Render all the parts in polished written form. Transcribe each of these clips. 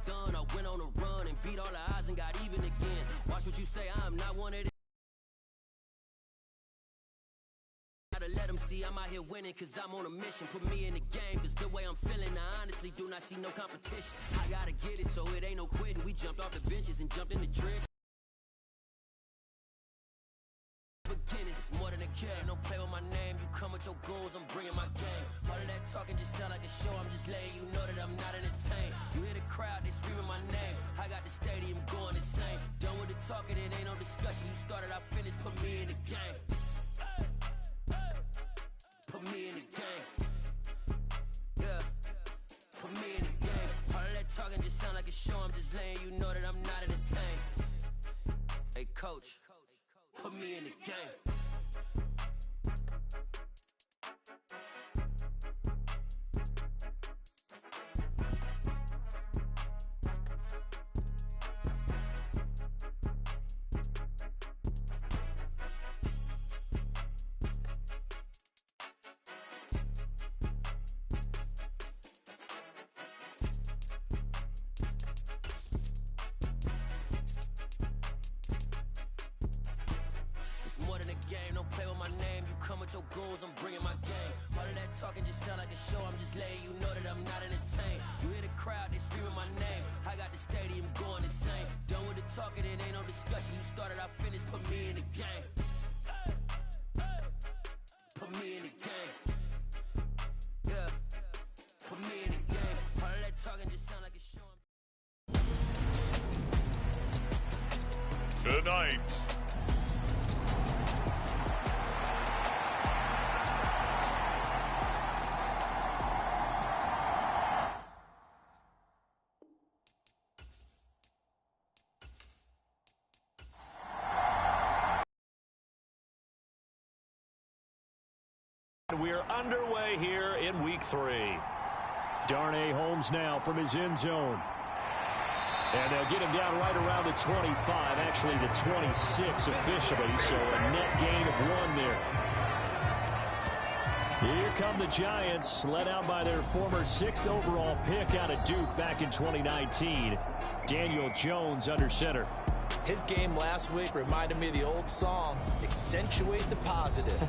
done, I went on a run and beat all the odds and got even again. Watch what you say, I'm not one of them. Gotta let them see I'm out here winning, cause I'm on a mission. Put me in the game, cause the way I'm feeling, I honestly do not see no competition. I gotta get it, so it ain't no quitting. We jumped off the benches and jumped in the trench. It's more than a game, don't play with my name. You come with your goals, I'm bringing my game. All of that talking just sound like a show, I'm just letting you know that I'm not entertained. You hear the crowd, they screaming my name. I got the stadium going insane. Done with the talking, it ain't no discussion. You started, I finished, put me in the game. Put me in the game. Yeah, put me in the game. All of that talking just sound like a show, I'm just letting you know that I'm not entertained. Hey coach, put me in the game. More than a game, don't play with my name. You come with your goons, I'm bringing my game. All of that talking just sound like a show, I'm just letting you know that I'm not entertained. You hear the crowd, they screaming my name. I got the stadium going insane. Done with the talking, it ain't no discussion. You started, I finished, put me in the game. Put me in the game. Yeah, put me in the game. All of that talking just sound like a show. Tonight, we're underway here in week 3. Darnay Holmes now from his end zone. And they'll get him down right around the 25, actually the 26 officially, so a net gain of 1 there. Here come the Giants, led out by their former 6th overall pick out of Duke back in 2019. Daniel Jones under center. His game last week reminded me of the old song, accentuate the positive.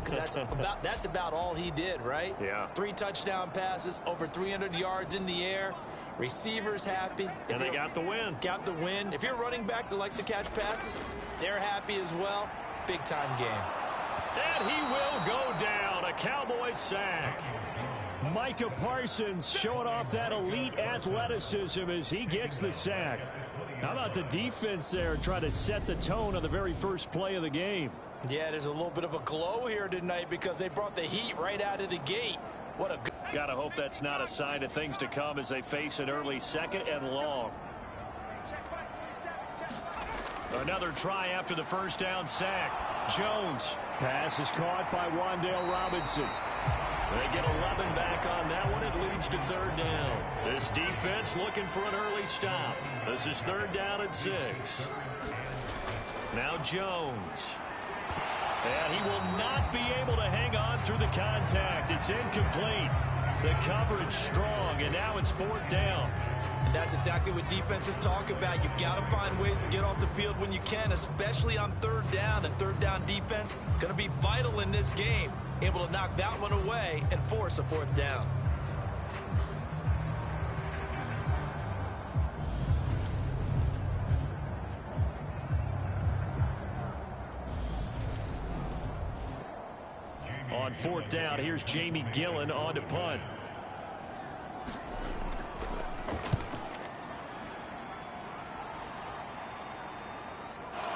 That's about all he did, right? Yeah. 3 touchdown passes, over 300 yards in the air. Receivers happy. And they got the win. Got the win. If you're running back that likes to catch passes, they're happy as well. Big-time game. And he will go down. A Cowboys sack. Micah Parsons showing off that elite athleticism as he gets the sack. How about the defense there trying to set the tone on the very first play of the game? Yeah, there's a little bit of a glow here tonight because they brought the heat right out of the gate. What a good... Gotta hope that's not a sign of things to come as they face an early 2nd and long. Another try after the first down sack. Jones. Pass is caught by Wan'Dale Robinson. They get 11 back on that one. It leads to 3rd down. This defense looking for an early stop. This is 3rd down and 6. Now Jones. And he will not be able to hang on through the contact. It's incomplete. The coverage strong, and now it's 4th down. And that's exactly what defenses talk about. You've got to find ways to get off the field when you can, especially on 3rd down. And 3rd down defense going to be vital in this game. Able to knock that one away and force a 4th down. On 4th down, here's Jamie Gillen on to punt.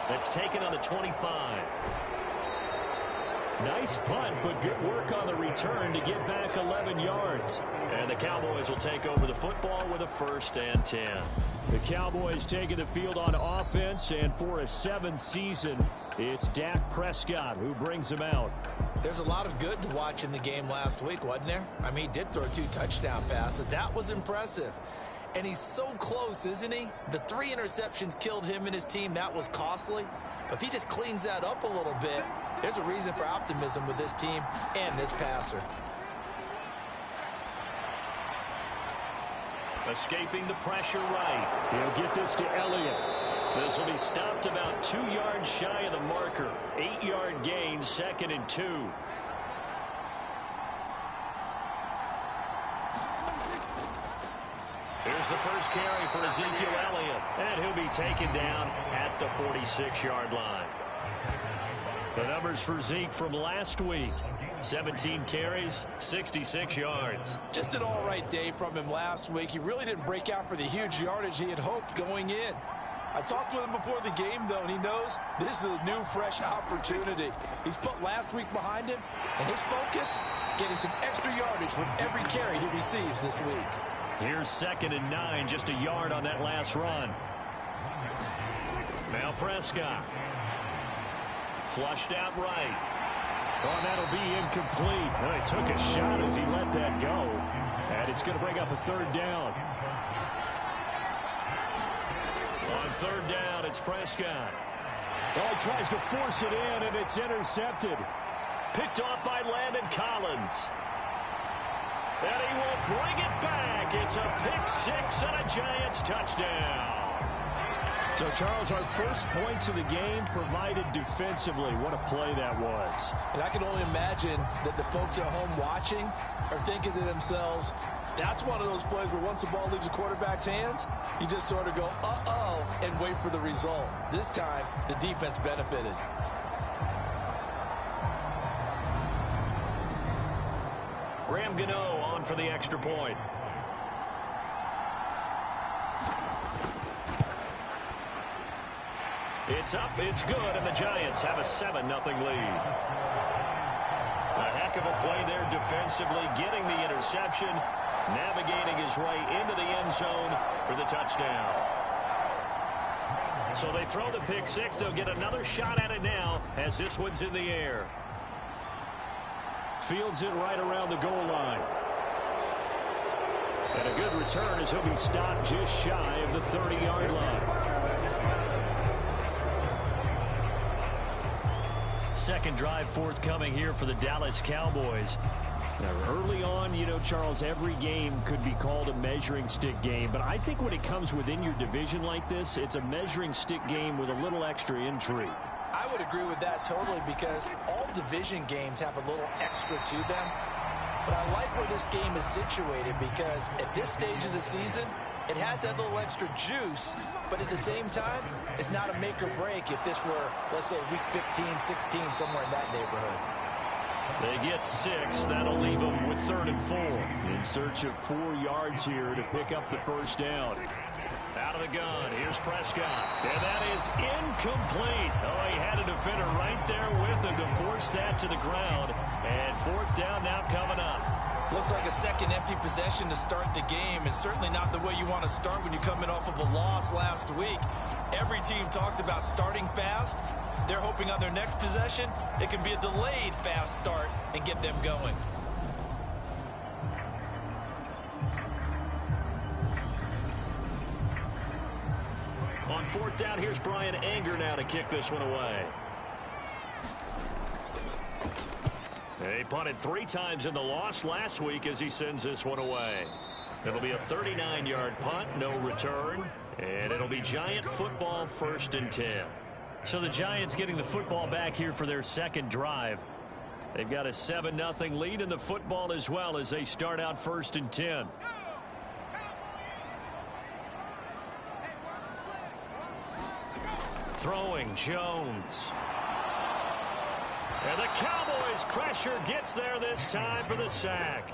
That's taken on the 25. Nice punt, but good work on the return to get back 11 yards. And the Cowboys will take over the football with a 1st and 10. The Cowboys taking the field on offense, and for a 7th season, it's Dak Prescott who brings them out. There's a lot of good to watch in the game last week, wasn't there? I mean, he did throw 2 touchdown passes. That was impressive. And he's so close, isn't he? The 3 interceptions killed him and his team. That was costly. But if he just cleans that up a little bit, there's a reason for optimism with this team and this passer. Escaping the pressure right. He'll get this to Elliott. This will be stopped about 2 yards shy of the marker. 8-yard gain, 2nd and 2. Here's the first carry for Ezekiel Elliott. And he'll be taken down at the 46-yard line. The numbers for Zeke from last week. 17 carries, 66 yards. Just an all-right day from him last week. He really didn't break out for the huge yardage he had hoped going in. I talked with him before the game, though, and he knows this is a new, fresh opportunity. He's put last week behind him, and his focus, getting some extra yardage with every carry he receives this week. Here's 2nd and 9, just a yard on that last run. Now Prescott. Flushed out right. Oh, that'll be incomplete. Well, he took a shot as he let that go. And it's going to bring up a 3rd down. On 3rd down, it's Prescott. Well, he tries to force it in, and it's intercepted. Picked off by Landon Collins. And he will bring it back. It's a pick 6 and a Giants touchdown. So, Charles, our first points of the game provided defensively. What a play that was. And I can only imagine that the folks at home watching are thinking to themselves, that's one of those plays where once the ball leaves the quarterback's hands, you just sort of go, uh-oh, and wait for the result. This time, the defense benefited. Graham Gano on for the extra point. It's up, it's good, and the Giants have a 7-0 lead. A heck of a play there defensively, getting the interception, navigating his way into the end zone for the touchdown. So they throw the pick 6. They'll get another shot at it now as this one's in the air. Fields it right around the goal line. And a good return as he'll be stopped just shy of the 30-yard line. Second drive forthcoming here for the Dallas Cowboys. Now, early on, you know, Charles, every game could be called a measuring stick game. But I think when it comes within your division like this, it's a measuring stick game with a little extra intrigue. I would agree with that totally because all division games have a little extra to them. But I like where this game is situated because at this stage of the season, it has that little extra juice, but at the same time, it's not a make or break if this were, let's say, week 15, 16, somewhere in that neighborhood. They get 6. That'll leave them with 3rd and 4. In search of 4 yards here to pick up the first down. Out of the gun, here's Prescott. And that is incomplete. Oh, he had a defender right there with him to force that to the ground. And 4th down now coming up. Looks like a second empty possession to start the game, and certainly not the way you want to start when you're coming off of a loss last week. Every team talks about starting fast. They're hoping on their next possession, it can be a delayed fast start and get them going. On 4th down, here's Brian Anger now to kick this one away. He punted 3 times in the loss last week as he sends this one away. It'll be a 39-yard punt, no return, and it'll be Giant football 1st and 10. So the Giants getting the football back here for their second drive. They've got a 7-0 lead in the football as well as they start out 1st and 10. Throwing Jones. And the Cowboys pressure gets there this time for the sack.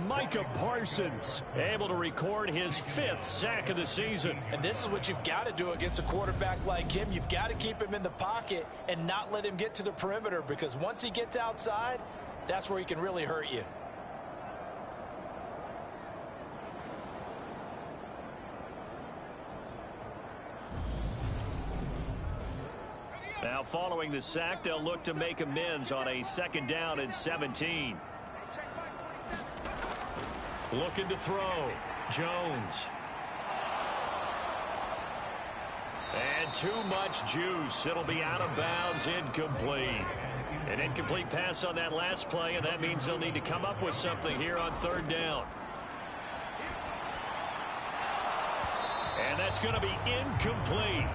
Micah Parsons able to record his 5th sack of the season. And this is what you've got to do against a quarterback like him. You've got to keep him in the pocket and not let him get to the perimeter because once he gets outside, that's where he can really hurt you. Now following the sack, they'll look to make amends on a 2nd down and 17. Looking to throw. Jones. And too much juice. It'll be out of bounds, incomplete. An incomplete pass on that last play, and that means they'll need to come up with something here on 3rd down. And that's going to be incomplete.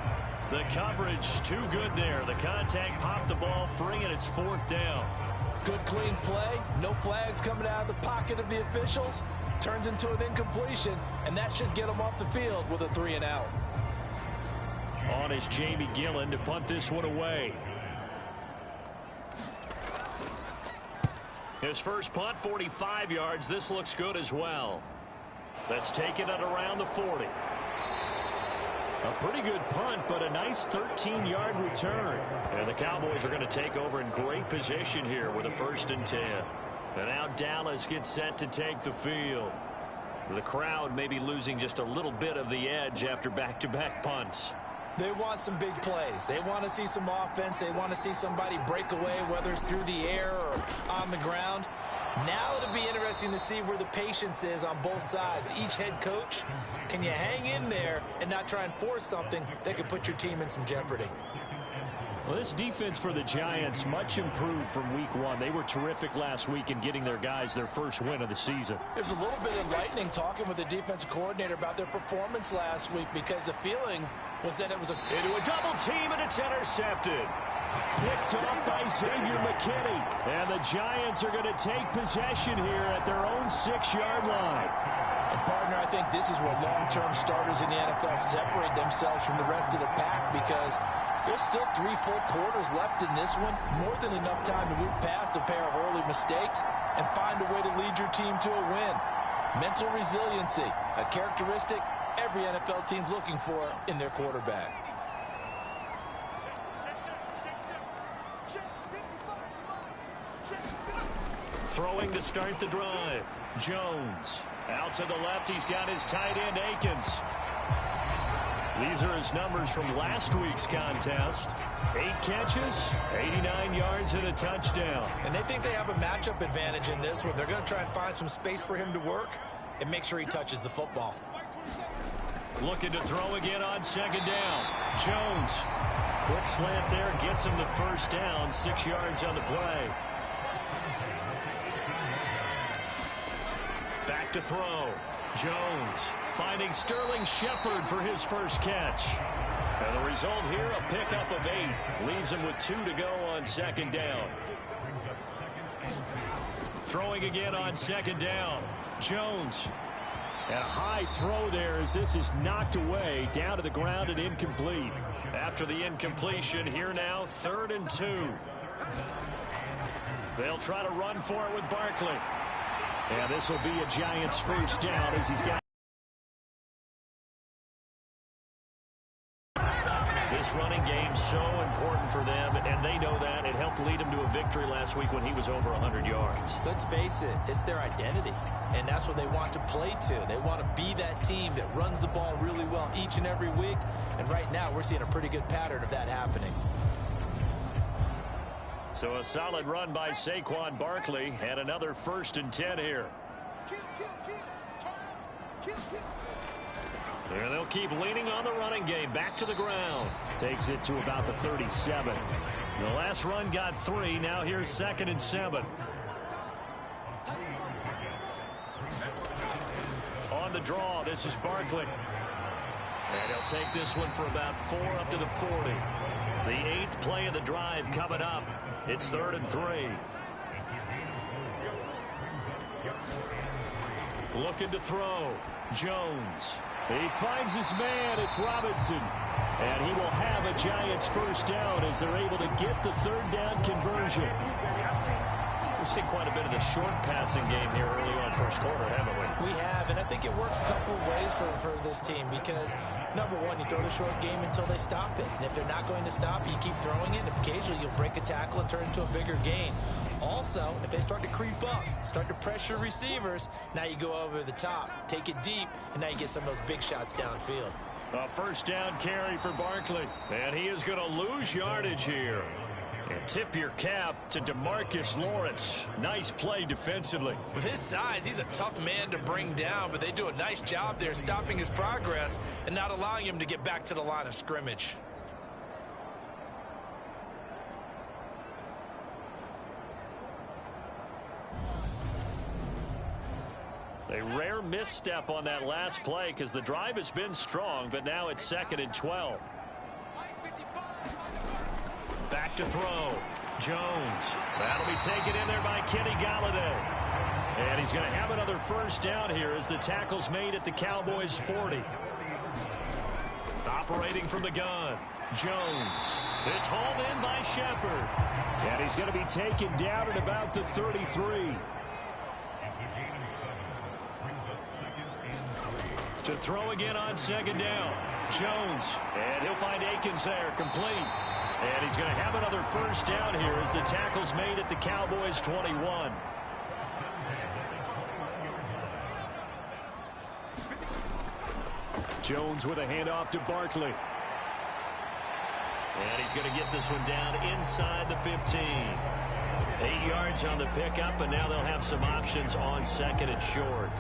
The coverage too good there. The contact popped the ball free, and it's 4th down. Good clean play. No flags coming out of the pocket of the officials. Turns into an incompletion, and that should get them off the field with a 3-and-out. On is Jamie Gillen to punt this one away. His first punt, 45 yards. This looks good as well. Let's take it at around the 40. A pretty good punt, but a nice 13-yard return. And the Cowboys are going to take over in great position here with a 1st and 10. And now Dallas gets set to take the field. The crowd may be losing just a little bit of the edge after back-to-back punts. They want some big plays. They want to see some offense. They want to see somebody break away, whether it's through the air or on the ground. Now it'll be interesting to see where the patience is on both sides. Each head coach, can you hang in there and not try and force something that could put your team in some jeopardy? Well, this defense for the Giants much improved from week 1. They were terrific last week in getting their guys their first win of the season. There's a little bit enlightening talking with the defensive coordinator about their performance last week, because the feeling was that it was into a double team, and it's intercepted. Picked up by Xavier McKinney. And the Giants are going to take possession here at their own 6-yard line. And partner, I think this is where long-term starters in the NFL separate themselves from the rest of the pack, because there's still 3 full quarters left in this one. More than enough time to move past a pair of early mistakes and find a way to lead your team to a win. Mental resiliency, a characteristic every NFL team's looking for in their quarterback. Throwing to start the drive. Jones. Out to the left, he's got his tight end, Akins. These are his numbers from last week's contest. 8 catches, 89 yards, and a touchdown. And they think they have a matchup advantage in this one. They're going to try and find some space for him to work and make sure he touches the football. Looking to throw again on 2nd down. Jones. Quick slant there, gets him the 1st down, 6 yards on the play. Back to throw. Jones finding Sterling Shepard for his first catch. And the result here, a pickup of 8. Leaves him with 2 to go on 2nd down. Throwing again on 2nd down. Jones. And a high throw there as this is knocked away, down to the ground and incomplete. After the incompletion, here now, 3rd and 2. They'll try to run for it with Barkley. And this will be a Giants 1st down as he's got. This running game so important for them, and they know that. It helped lead him to a victory last week when he was over 100 yards. Let's face it, it's their identity, and that's what they want to play to. They want to be that team that runs the ball really well each and every week, and right now we're seeing a pretty good pattern of that happening. So a solid run by Saquon Barkley, and another 1st and 10 here. And they'll keep leaning on the running game. Back to the ground. Takes it to about the 37. The last run got 3. Now here's 2nd and 7. On the draw, this is Barkley. And he'll take this one for about 4 up to the 40. The 8th play of the drive coming up. It's 3rd and 3. Looking to throw. Jones. He finds his man. It's Robinson. And he will have a Giants 1st down as they're able to get the 3rd down conversion. We've seen quite a bit of the short passing game here early on 1st quarter, haven't we? We have, and I think it works a couple of ways for this team, because, number one, you throw the short game until they stop it. And if they're not going to stop, you keep throwing it, and occasionally you'll break a tackle and turn it into a bigger gain. Also, if they start to creep up, start to pressure receivers, now you go over the top, take it deep, and now you get some of those big shots downfield. A 1st down carry for Barkley, and he is going to lose yardage here. And tip your cap to DeMarcus Lawrence. Nice play defensively. With his size, he's a tough man to bring down, but they do a nice job there stopping his progress and not allowing him to get back to the line of scrimmage. A rare misstep on that last play because the drive has been strong, but now it's 2nd and 12. Back to throw. Jones. That'll be taken in there by Kenny Golladay. And he's going to have another first down here as the tackle's made at the Cowboys' 40. Operating from the gun. Jones. It's hauled in by Shepard. And he's going to be taken down at about the 33. To throw again on 2nd down. Jones. And he'll find Akins there, complete. And he's going to have another first down here as the tackle's made at the Cowboys' 21. Jones with a handoff to Barkley. And he's going to get this one down inside the 15. 8 yards on the pickup, and now they'll have some options on 2nd and short.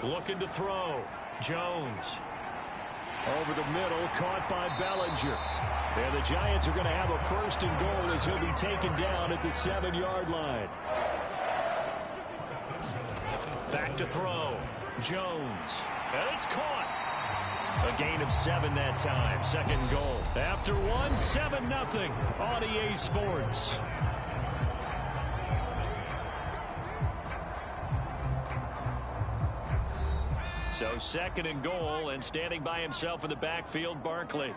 Looking to throw. Jones. Over the middle, caught by Bellinger. And the Giants are going to have a 1st and goal as he'll be taken down at the 7-yard line. Back to throw. Jones. And it's caught. A gain of 7 that time. 2nd goal. After 1, 7-0 on EA Sports. So 2nd and goal, and standing by himself in the backfield, Barkley.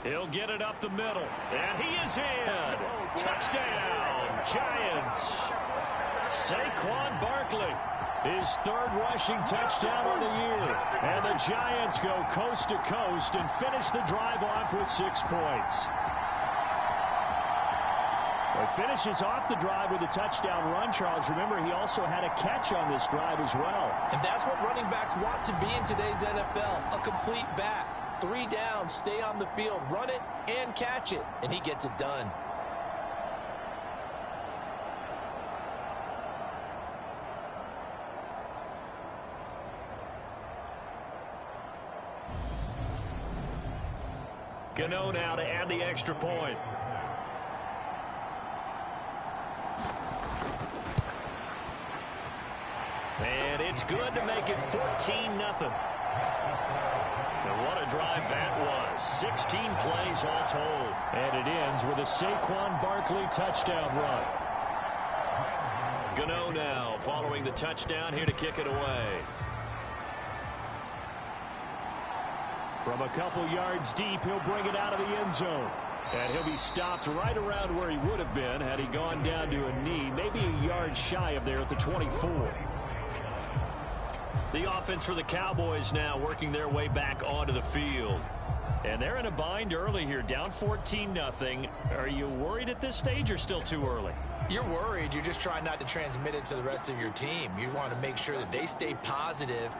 He'll get it up the middle, and he is in. Touchdown, Giants. Saquon Barkley, his 3rd rushing touchdown on the year. And the Giants go coast to coast and finish the drive off with 6 points. Well, finishes off the drive with a touchdown run, Charles. Remember, he also had a catch on this drive as well. And that's what running backs want to be in today's NFL, a complete back. 3 down, stay on the field, run it, and catch it. And he gets it done. Gano now to add the extra point. And it's good to make it 14-0. And what a drive that was. 16 plays all told. And it ends with a Saquon Barkley touchdown run. Gano now following the touchdown here to kick it away. From a couple yards deep, he'll bring it out of the end zone. And he'll be stopped right around where he would have been had he gone down to a knee, maybe a yard shy of there at the 24. The offense for the Cowboys now working their way back onto the field. And they're in a bind early here, down 14-0. Are you worried at this stage or still too early? You're worried. You're just trying not to transmit it to the rest of your team. You want to make sure that they stay positive.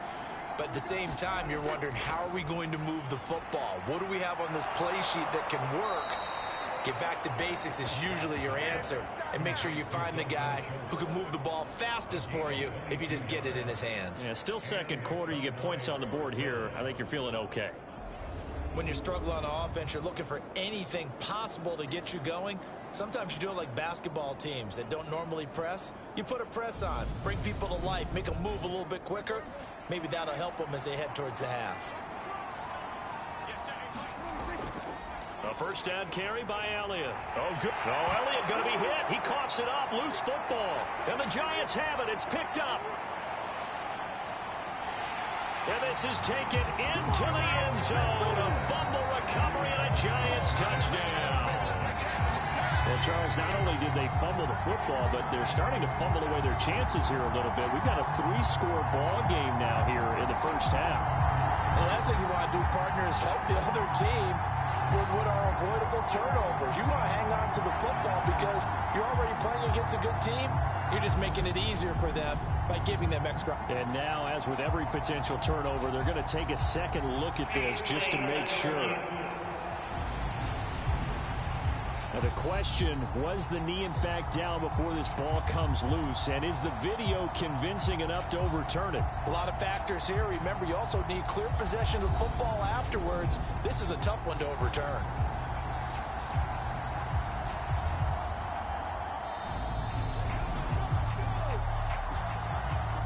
But at the same time, you're wondering, how are we going to move the football? What do we have on this play sheet that can work? Get back to basics is usually your answer. And make sure you find the guy who can move the ball fastest for you if you just get it in his hands. Yeah, still 2nd quarter. You get points on the board here. I think you're feeling okay. When you're struggling on offense, you're looking for anything possible to get you going. Sometimes you do it like basketball teams that don't normally press. You put a press on, bring people to life, make them move a little bit quicker. Maybe that'll help them as they head towards the half. A 1st down carry by Elliott. Oh, good. Oh, Elliott going to be hit. He coughs it up. Loose football. And the Giants have it. It's picked up. And this is taken into the end zone. A fumble recovery and a Giants touchdown. Well, Charles, not only did they fumble the football, but they're starting to fumble away their chances here a little bit. We've got a 3-score ball game now here in the first half. The last thing you want to do, partner, is help the other team with what are avoidable turnovers. You want to hang on to the football because you're already playing against a good team. You're just making it easier for them by giving them extra. And now, as with every potential turnover, they're going to take a second look at this just to make sure. Now the question, was the knee in fact down before this ball comes loose? And is the video convincing enough to overturn it? A lot of factors here. Remember, you also need clear possession of the football afterwards. This is a tough one to overturn.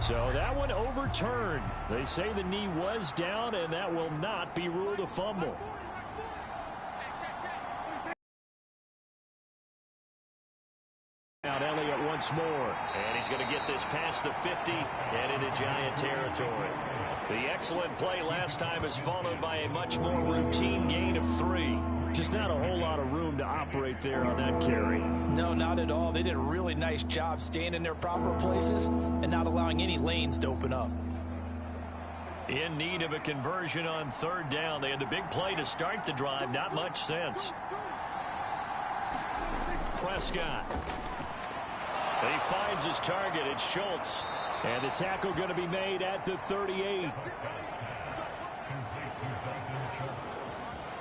So that one overturned. They say the knee was down, and that will not be ruled a fumble. Out Elliott once more, and he's going to get this past the 50 and into Giant territory. The excellent play last time is followed by a much more routine gain of 3. Just not a whole lot of room to operate there on that carry. No, not at all. They did a really nice job staying in their proper places and not allowing any lanes to open up. In need of a conversion on 3rd down. They had the big play to start the drive. Not much sense. Prescott. He finds his target. It's Schultz. And the tackle going to be made at the 38.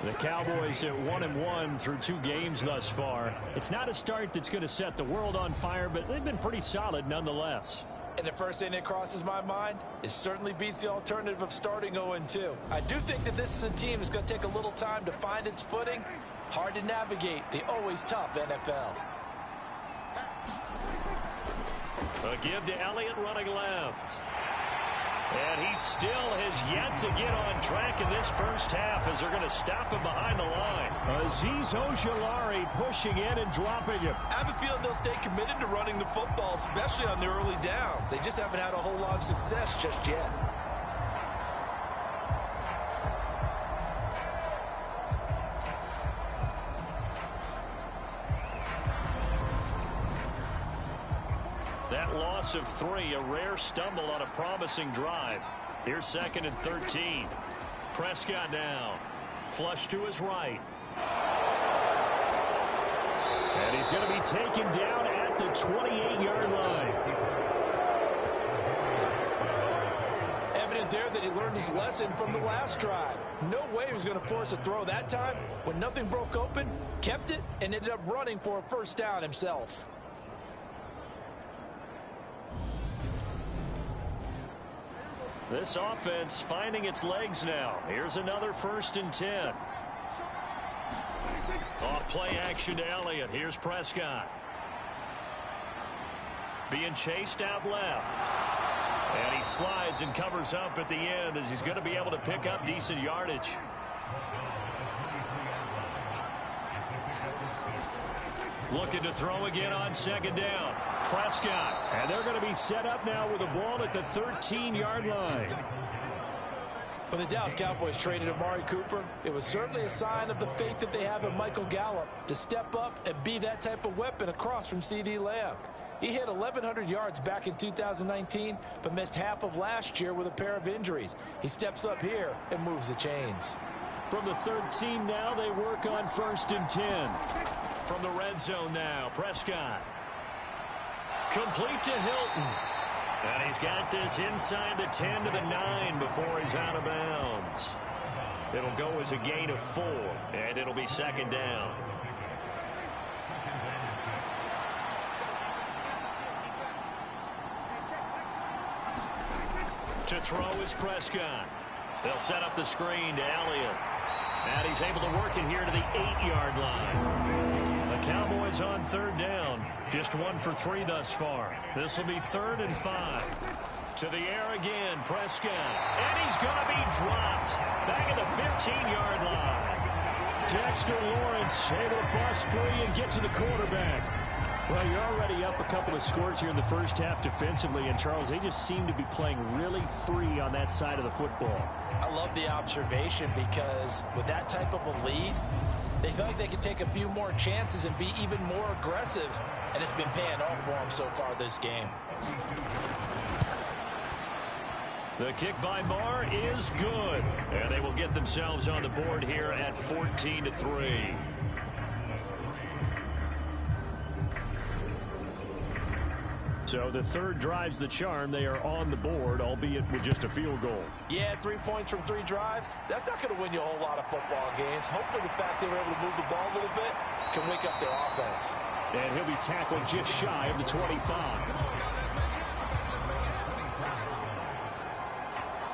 The Cowboys at 1-1 through 2 games thus far. It's not a start that's going to set the world on fire, but they've been pretty solid nonetheless. And the first thing that crosses my mind, it certainly beats the alternative of starting 0-2. I do think that this is a team that's going to take a little time to find its footing. Hard to navigate the always tough NFL. A give to Elliott running left. And he still has yet to get on track in this first half as they're going to stop him behind the line. Azeez Ojulari pushing in and dropping him. I have a feeling they'll stay committed to running the football, especially on the early downs. They just haven't had a whole lot of success just yet. That loss of 3, a rare stumble on a promising drive. Here's 2nd and 13. Prescott down. Flush to his right. And he's going to be taken down at the 28-yard line. Evident there that he learned his lesson from the last drive. No way he was going to force a throw that time. When nothing broke open, kept it, and ended up running for a first down himself. This offense finding its legs now. Here's another 1st and 10. Off play action to Elliott. Here's Prescott. Being chased out left. And he slides and covers up at the end as he's going to be able to pick up decent yardage. Looking to throw again on 2nd down. Prescott. And they're going to be set up now with the ball at the 13-yard line. When the Dallas Cowboys traded Amari Cooper, it was certainly a sign of the faith that they have in Michael Gallup to step up and be that type of weapon across from C.D. Lamb. He hit 1,100 yards back in 2019, but missed half of last year with a pair of injuries. He steps up here and moves the chains. From the 13 now, they work on 1st and 10. From the red zone now, Prescott. Complete to Hilton. And he's got this inside the 10 to the 9 before he's out of bounds. It'll go as a gain of 4, and it'll be 2nd down. To throw is Prescott. They'll set up the screen to Elliott. And he's able to work it here to the 8-yard line. The Cowboys on 3rd down. Just 1 for 3 thus far. This will be 3rd and 5. To the air again, Prescott. And he's going to be dropped. Back at the 15-yard line. Dexter Lawrence able to bust free and get to the quarterback. Well, you're already up a couple of scores here in the first half defensively, and Charles, they just seem to be playing really free on that side of the football. I love the observation because with that type of a lead, they feel like they can take a few more chances and be even more aggressive, and it's been paying off for them so far this game. The kick by Marr is good, and they will get themselves on the board here at 14-3. So the 3rd drives the charm. They are on the board, albeit with just a field goal. Yeah, 3 points from 3 drives. That's not going to win you a whole lot of football games. Hopefully the fact they were able to move the ball a little bit can wake up their offense. And he'll be tackled just shy of the 25.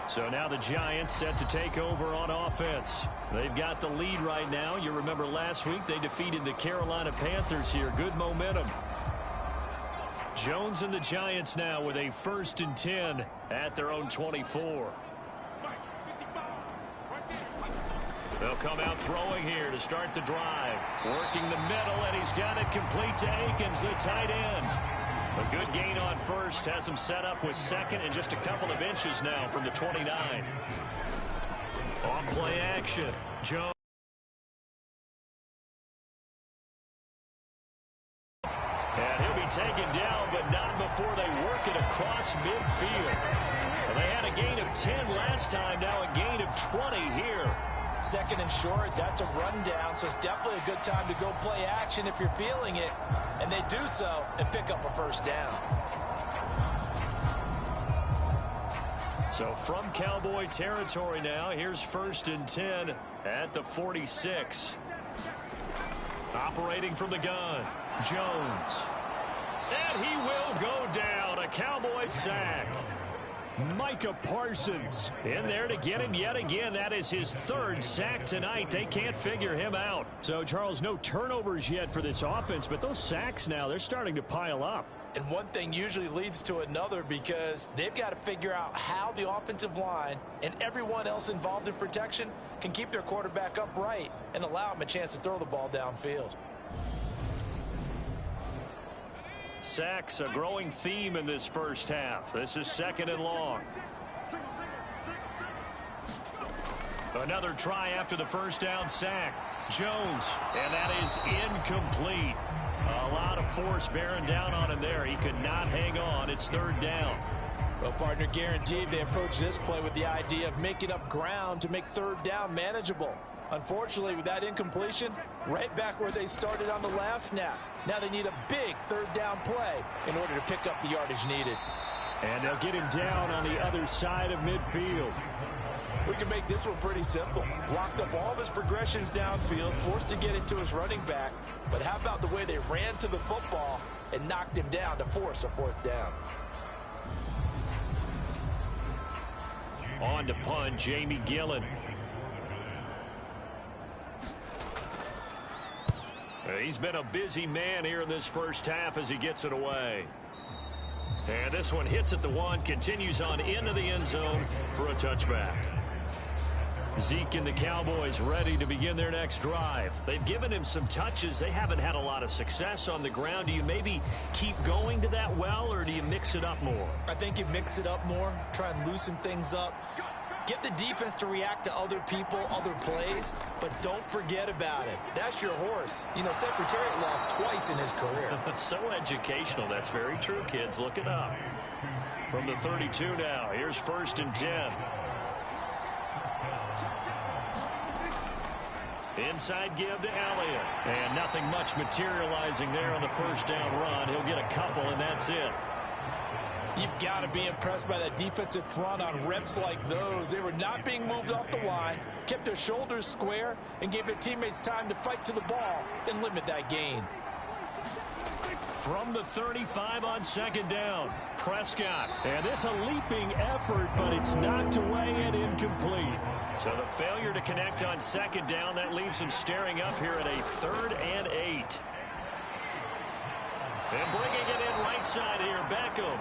So now the Giants set to take over on offense. They've got the lead right now. You remember last week they defeated the Carolina Panthers here. Good momentum. Jones and the Giants now with a 1st and 10 at their own 24. They'll come out throwing here to start the drive. Working the middle, and he's got it complete to Akins, the tight end. A good gain on first, has him set up with second and just a couple of inches now from the 29. Off play action. Jones. And he'll be taken down, but not before they work it across midfield. Well, they had a gain of 10 last time, now a gain of 20 here. 2nd and short, that's a rundown, so it's definitely a good time to go play action if you're feeling it. And they do so and pick up a 1st down. So from Cowboy territory now, here's 1st and 10 at the 46. Operating from the gun, Jones. And he will go down, a Cowboy sack. Micah Parsons in there to get him yet again. That is his 3rd sack tonight. They can't figure him out. So, Charles, no turnovers yet for this offense, but those sacks now, they're starting to pile up. And one thing usually leads to another because they've got to figure out how the offensive line and everyone else involved in protection can keep their quarterback upright and allow him a chance to throw the ball downfield. Sacks, a growing theme in this first half. This is 2nd and long. Another try after the 1st down sack. Jones, and that is incomplete. A lot of force bearing down on him there. He could not hang on. It's 3rd down. Well, partner, guaranteed they approach this play with the idea of making up ground to make 3rd down manageable. Unfortunately, with that incompletion, right back where they started on the last snap. Now they need a big 3rd down play in order to pick up the yardage needed. And they'll get him down on the other side of midfield. We can make this one pretty simple. Locked up all of his progressions downfield, forced to get it to his running back. But how about the way they ran to the football and knocked him down to force a 4th down? On to punt, Jamie Gillen. He's been a busy man here in this first half as he gets it away. And this one hits at the 1, continues on into the end zone for a touchback. Zeke and the Cowboys ready to begin their next drive. They've given him some touches. They haven't had a lot of success on the ground. Do you maybe keep going to that well, or do you mix it up more? I think you mix it up more, try and loosen things up. Get the defense to react to other people, other plays, but don't forget about it. That's your horse. You know, Secretariat lost twice in his career. So educational. That's very true, kids. Look it up. From the 32 now, here's 1st and 10. Inside give to Elliott. And nothing much materializing there on the 1st down run. He'll get a couple, and that's it. You've got to be impressed by that defensive front on reps like those. They were not being moved off the line, kept their shoulders square, and gave their teammates time to fight to the ball and limit that gain. From the 35 on 2nd down, Prescott. And this a leaping effort, but it's knocked away and incomplete. So the failure to connect on 2nd down, that leaves him staring up here at a 3rd and 8. And bringing it in right side here, Beckham.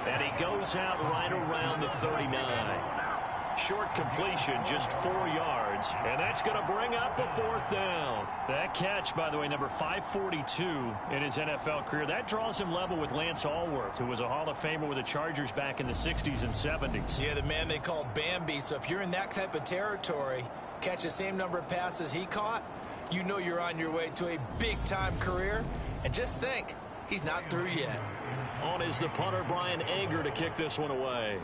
And he goes out right around the 39. Short completion, just 4 yards. And that's going to bring up a 4th down. That catch, by the way, number 542 in his NFL career. That draws him level with Lance Allworth, who was a Hall of Famer with the Chargers back in the 60s and 70s. Yeah, the man they called Bambi. So if you're in that type of territory, catch the same number of passes he caught, you know you're on your way to a big-time career. And just think, he's not through yet. On is the punter, Brian Anger, to kick this one away.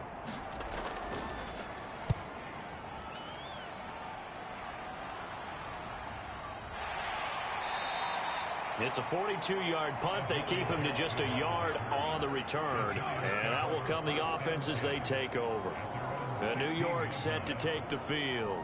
It's a 42-yard punt. They keep him to just a yard on the return. And that will come the offense as they take over. The New York set to take the field.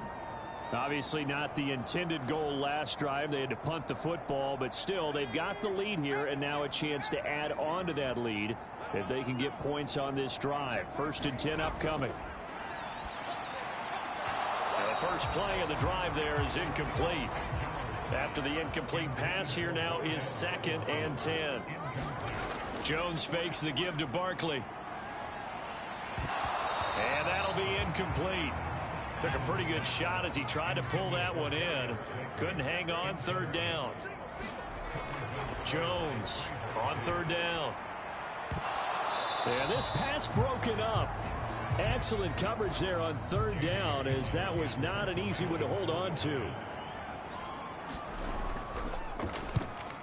Obviously not the intended goal last drive. They had to punt the football, but still they've got the lead here and now a chance to add on to that lead if they can get points on this drive. 1st and 10 upcoming. The first play of the drive there is incomplete. After the incomplete pass, here now is 2nd and 10. Jones fakes the give to Barkley. And that'll be incomplete. Took a pretty good shot as he tried to pull that one in. Couldn't hang on. Third down. Jones on third down. And this pass broken up. Excellent coverage there on third down, as that was not an easy one to hold on to.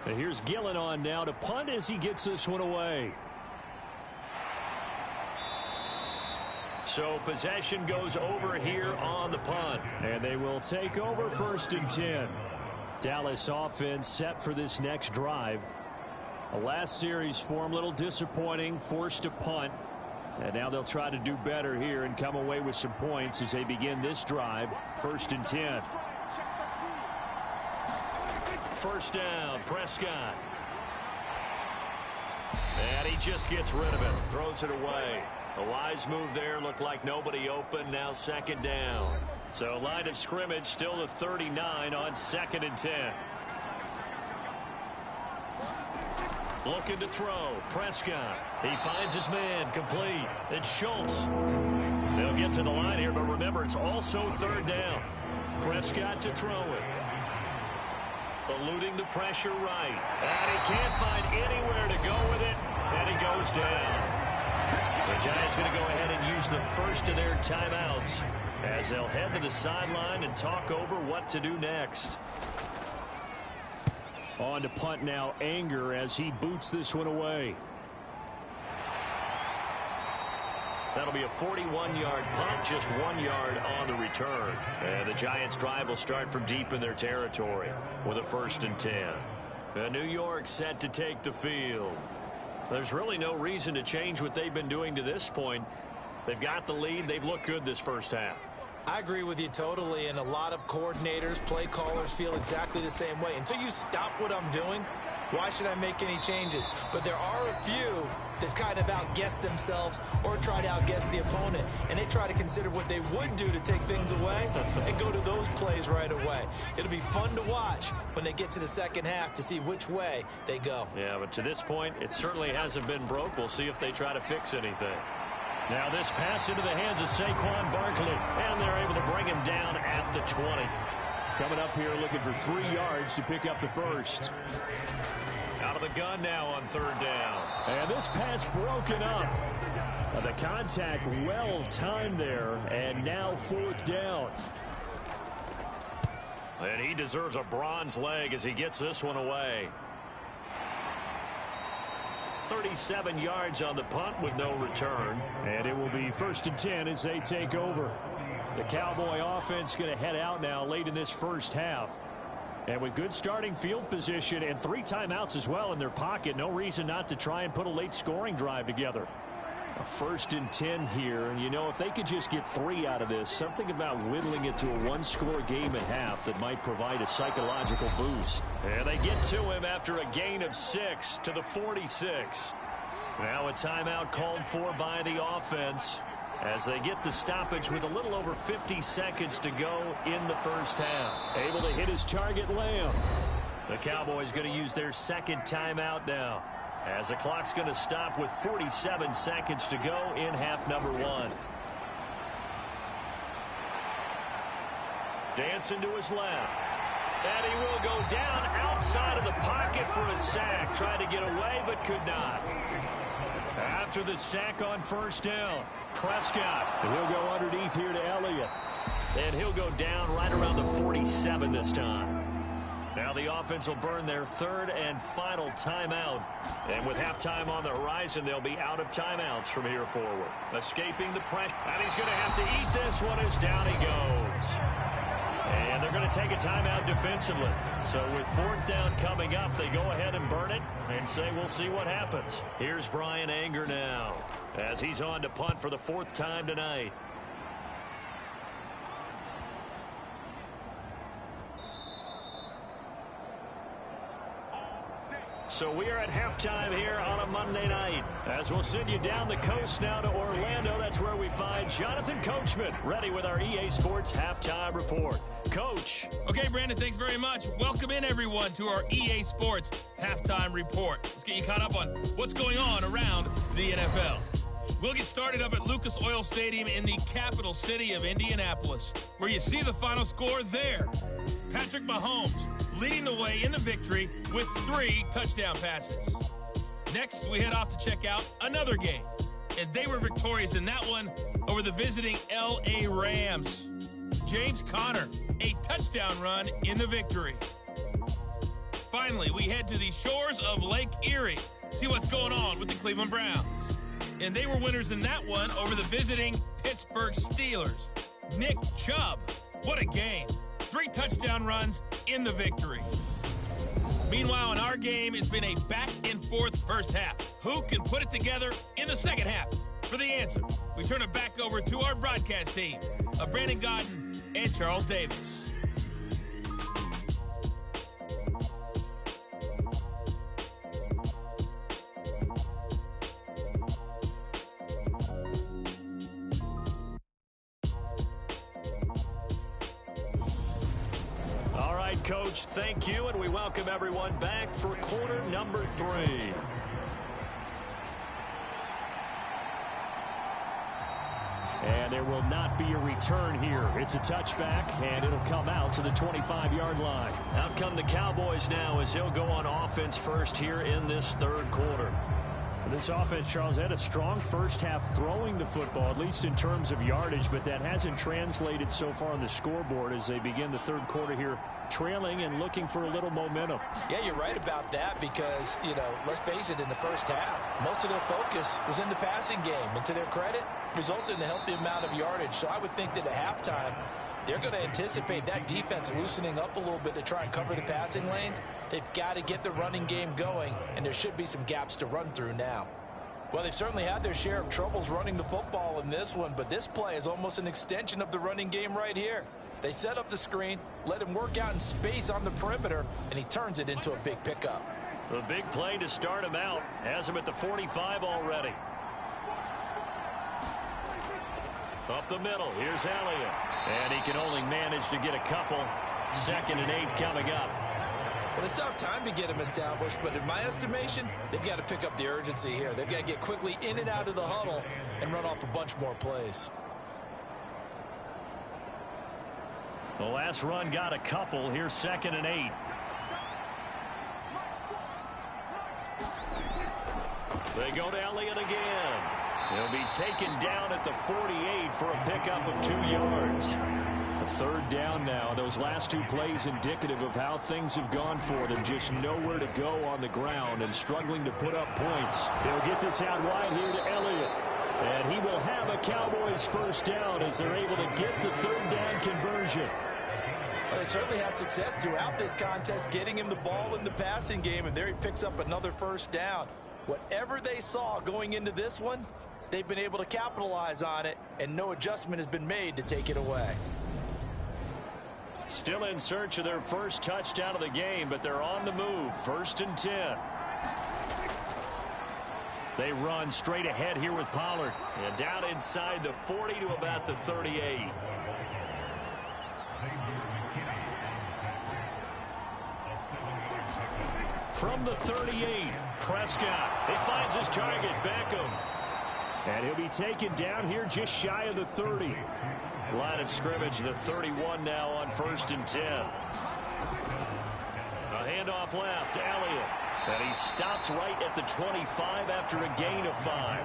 And here's Gillen on now to punt as he gets this one away. So possession goes over here on the punt. And they will take over 1st and 10. Dallas offense set for this next drive. The last series for them, a little disappointing, forced to punt. And now they'll try to do better here and come away with some points as they begin this drive. 1st and 10. First down, Prescott. And he just gets rid of it, throws it away. A wise move there, looked like nobody open, now 2nd down. So line of scrimmage still the 39 on 2nd and 10. Looking to throw, Prescott. He finds his man, complete. It's Schultz. They'll get to the line here, but remember, it's also 3rd down. Prescott to throw it. Eluding the pressure right. And he can't find anywhere to go with it, and he goes down. The Giants going to go ahead and use the first of their timeouts as they'll head to the sideline and talk over what to do next. On to punt now, Anger, as he boots this one away. That'll be a 41-yard punt, just 1 yard on the return. And the Giants' drive will start from deep in their territory with a 1st and 10. And New York set to take the field. There's really no reason to change what they've been doing to this point. They've got the lead. They've looked good this first half. I agree with you totally, and a lot of coordinators, play callers feel exactly the same way. Until you stop what I'm doing, why should I make any changes? But there are a few that kind of outguess themselves or try to outguess the opponent, and they try to consider what they would do to take things away and go to those plays right away. It'll be fun to watch when they get to the second half to see which way they go. Yeah, but to this point, it certainly hasn't been broke. We'll see if they try to fix anything. Now this pass into the hands of Saquon Barkley, and they're able to bring him down at the 20. Coming up here looking for 3 yards to pick up the first. Out of the gun now on 3rd down. And this pass broken up. The contact well timed there, and now 4th down. And he deserves a bronze leg as he gets this one away. 37 yards on the punt with no return. And it will be 1st and 10 as they take over. The Cowboy offense going to head out now late in this first half. And with good starting field position and 3 timeouts as well in their pocket, no reason not to try and put a late scoring drive together. A 1st and 10 here, and you know, if they could just get 3 out of this, something about whittling it to a 1-score game at half that might provide a psychological boost. And they get to him after a gain of 6 to the 46. Now a timeout called for by the offense as they get the stoppage with a little over 50 seconds to go in the first half. Able to hit his target, Lamb. The Cowboys going to use their 2nd timeout now, as the clock's going to stop with 47 seconds to go in half number 1. Dancing to his left. And he will go down outside of the pocket for a sack. Tried to get away, but could not. After the sack on 1st down, Prescott. And he'll go underneath here to Elliott. And he'll go down right around the 47 this time. Now the offense will burn their 3rd and final timeout. And with halftime on the horizon, they'll be out of timeouts from here forward. Escaping the pressure. And he's going to have to eat this one as down he goes. And they're going to take a timeout defensively. So with 4th down coming up, they go ahead and burn it and say we'll see what happens. Here's Brian Anger now as he's on to punt for the 4th time tonight. So we are at halftime here on a Monday night. As we'll send you down the coast now to Orlando, that's where we find Jonathan Coachman, ready with our EA Sports Halftime Report. Coach. Okay, Brandon, thanks very much. Welcome in, everyone, to our EA Sports Halftime Report. Let's get you caught up on what's going on around the NFL. We'll get started up at Lucas Oil Stadium in the capital city of Indianapolis, where you see the final score there. Patrick Mahomes leading the way in the victory with 3 touchdown passes. Next, we head off to check out another game, and they were victorious in that one over the visiting L.A. Rams. James Conner, a touchdown run in the victory. Finally, we head to the shores of Lake Erie, see what's going on with the Cleveland Browns. And they were winners in that one over the visiting Pittsburgh Steelers. Nick Chubb, what a game. 3 touchdown runs in the victory. Meanwhile, in our game, it's been a back-and-forth first half. Who can put it together in the second half? For the answer, we turn it back over to our broadcast team of Brandon Godden and Charles Davis. Coach, thank you, and we welcome everyone back for quarter number 3. And there will not be a return here. It's a touchback, and it'll come out to the 25-yard line. Out come the Cowboys now as he'll go on offense first here in this third quarter. This offense, Charles, had a strong first half throwing the football, at least in terms of yardage, but that hasn't translated so far on the scoreboard as they begin the third quarter here, trailing and looking for a little momentum. Yeah, you're right about that because, let's face it, in the first half, most of their focus was in the passing game. And to their credit, resulted in a healthy amount of yardage. So I would think that at halftime, they're going to anticipate that defense loosening up a little bit to try and cover the passing lanes. They've got to get the running game going, and there should be some gaps to run through now. Well, they've certainly had their share of troubles running the football in this one, but this play is almost an extension of the running game right here. They set up the screen, let him work out in space on the perimeter, and he turns it into a big pickup. A big play to start him out. Has him at the 45 already. Up the middle, here's Elliott. And he can only manage to get a couple. 2nd and 8 coming up. Well, it's tough time to get him established, but in my estimation, they've got to pick up the urgency here. They've got to get quickly in and out of the huddle and run off a bunch more plays. The last run got a couple. Here's 2nd and 8. They go to Elliott again. He'll be taken down at the 48 for a pickup of 2 yards. A third down now. Those last 2 plays indicative of how things have gone for them. Just nowhere to go on the ground and struggling to put up points. They'll get this out wide here to Elliott. And he will have a Cowboys first down as they're able to get the third down conversion. Well, they certainly had success throughout this contest getting him the ball in the passing game, and there he picks up another first down. Whatever they saw going into this one, they've been able to capitalize on it, and no adjustment has been made to take it away. Still in search of their first touchdown of the game, but they're on the move. 1st and 10. They run straight ahead here with Pollard. And down inside the 40 to about the 38. From the 38, Prescott. He finds his target, Beckham. And he'll be taken down here just shy of the 30. Line of scrimmage, the 31 now on 1st and 10. A handoff left, Elliott. And he stopped right at the 25 after a gain of 5.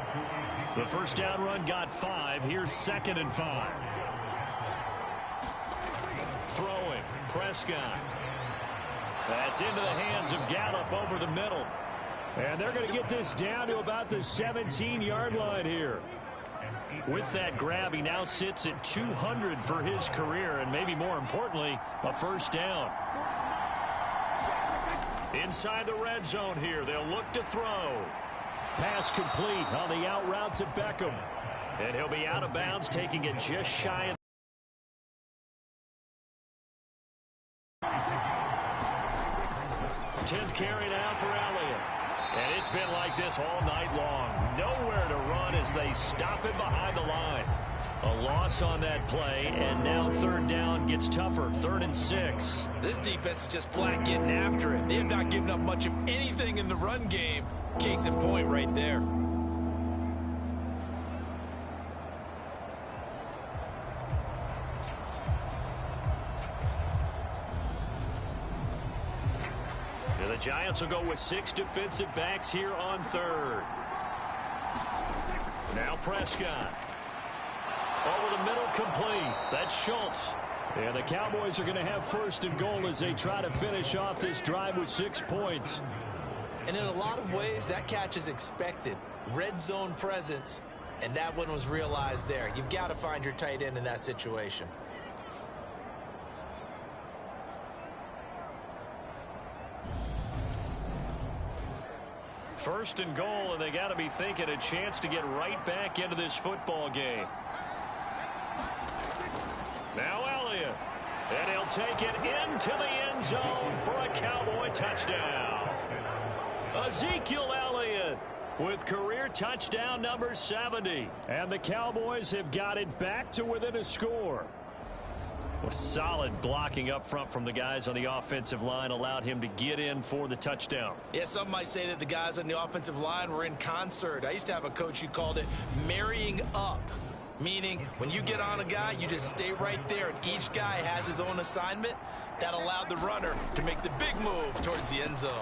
The first down run got 5. Here's 2nd and 5. Throwing, Prescott. That's into the hands of Gallup over the middle. And they're going to get this down to about the 17-yard line here. With that grab, he now sits at 200 for his career, and maybe more importantly, a first down. Inside the red zone here, they'll look to throw. Pass complete on the out route to Beckham. And he'll be out of bounds, taking it just shy of. 10th carry now for Elliott. And it's been like this all night long. Nowhere to run as they stop it behind the line. A loss on that play, and now third down gets tougher. 3rd and 6. This defense is just flat getting after it. They have not given up much of anything in the run game. Case in point right there. The Giants will go with 6 defensive backs here on 3rd. Now Prescott. Over the middle, complete. That's Schultz. And the Cowboys are going to have 1st and goal as they try to finish off this drive with 6 points. And in a lot of ways, that catch is expected. Red zone presence, and that one was realized there. You've got to find your tight end in that situation. 1st and goal, and they got to be thinking a chance to get right back into this football game. Now Elliott, and he'll take it into the end zone for a Cowboy touchdown. Ezekiel Elliott with career touchdown number 70, and the Cowboys have got it back to within a score. A solid blocking up front from the guys on the offensive line allowed him to get in for the touchdown. Yeah, some might say that the guys on the offensive line were in concert. I used to have a coach who called it marrying up, meaning when you get on a guy, you just stay right there, and each guy has his own assignment. That allowed the runner to make the big move towards the end zone.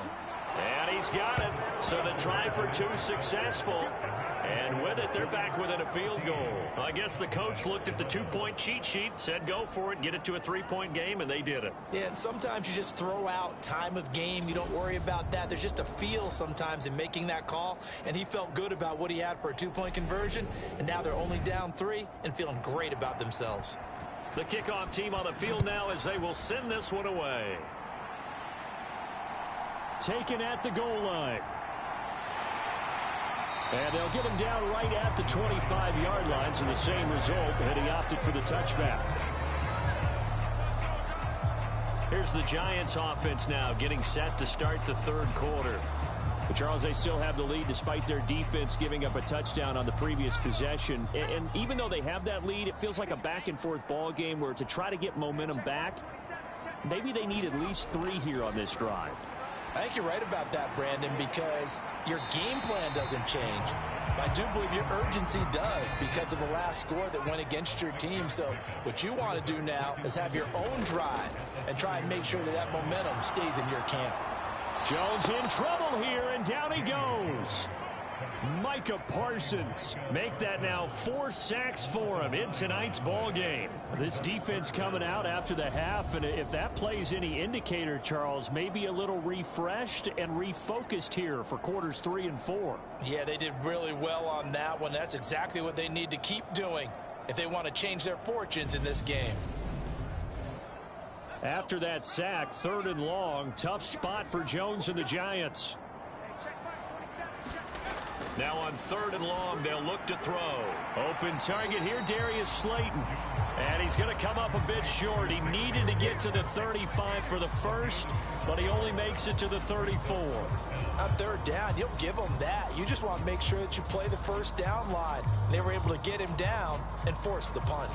And he's got it. So the try for 2 successful. And with it, they're back within a field goal. I guess the coach looked at the 2-point cheat sheet, said go for it, get it to a 3-point game, and they did it. Yeah, and sometimes you just throw out time of game. You don't worry about that. There's just a feel sometimes in making that call, and he felt good about what he had for a 2-point conversion, and now they're only down 3 and feeling great about themselves. The kickoff team on the field now as they will send this one away. Taken at the goal line. And they'll get him down right at the 25-yard line, so the same result, and he opted for the touchback. Here's the Giants offense now getting set to start the 3rd quarter. But Charles, they still have the lead despite their defense giving up a touchdown on the previous possession. And even though they have that lead, it feels like a back-and-forth ball game where to try to get momentum back, maybe they need at least 3 here on this drive. I think you're right about that, Brandon, because your game plan doesn't change. I do believe your urgency does because of the last score that went against your team. So what you want to do now is have your own drive and try and make sure that that momentum stays in your camp. Jones in trouble here, and down he goes. Micah Parsons make that now 4 sacks for him in tonight's ball game. This defense coming out after the half, and if that plays any indicator, Charles, maybe a little refreshed and refocused here for quarters 3 and 4. Yeah, they did really well on that one. That's exactly what they need to keep doing if they want to change their fortunes in this game. After that sack, 3rd and long, tough spot for Jones and the Giants. Now on 3rd and long, they'll look to throw. Open target here, Darius Slayton. And he's going to come up a bit short. He needed to get to the 35 for the first, but he only makes it to the 34. On 3rd down, you'll give them that. You just want to make sure that you play the 1st down line. They were able to get him down and force the punt.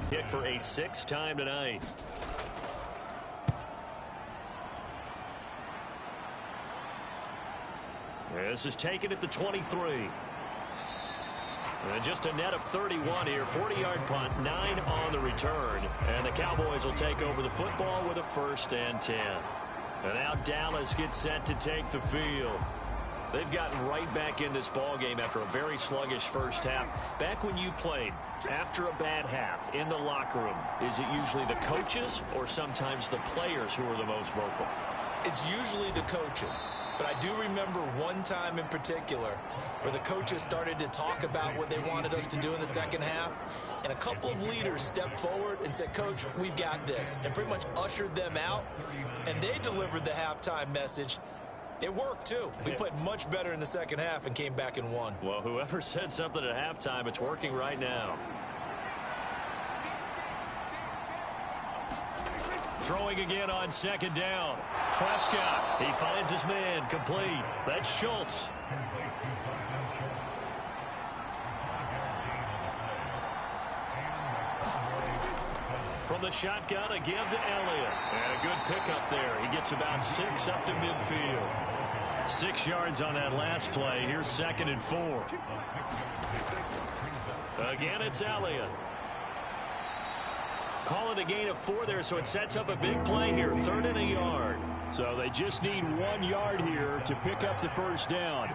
Kick for a 6th time tonight. This is taken at the 23. And just a net of 31 here. 40-yard punt, 9 on the return. And the Cowboys will take over the football with a 1st and 10. And now Dallas gets set to take the field. They've gotten right back in this ball game after a very sluggish first half. Back when you played, after a bad half in the locker room, is it usually the coaches or sometimes the players who are the most vocal? It's usually the coaches. But I do remember one time in particular where the coaches started to talk about what they wanted us to do in the second half. And a couple of leaders stepped forward and said, "Coach, we've got this," and pretty much ushered them out. And they delivered the halftime message. It worked, too. We played much better in the second half and came back and won. Well, whoever said something at halftime, it's working right now. Throwing again on second down. Prescott, he finds his man, complete. That's Schultz. From the shotgun, a give to Elliott. And a good pickup there. He gets about 6 up to midfield. 6 yards on that last play. Here's 2nd and 4. Again, it's Elliott. Call it a gain of 4 there, so it sets up a big play here. 3rd and a yard. So they just need 1 yard here to pick up the first down.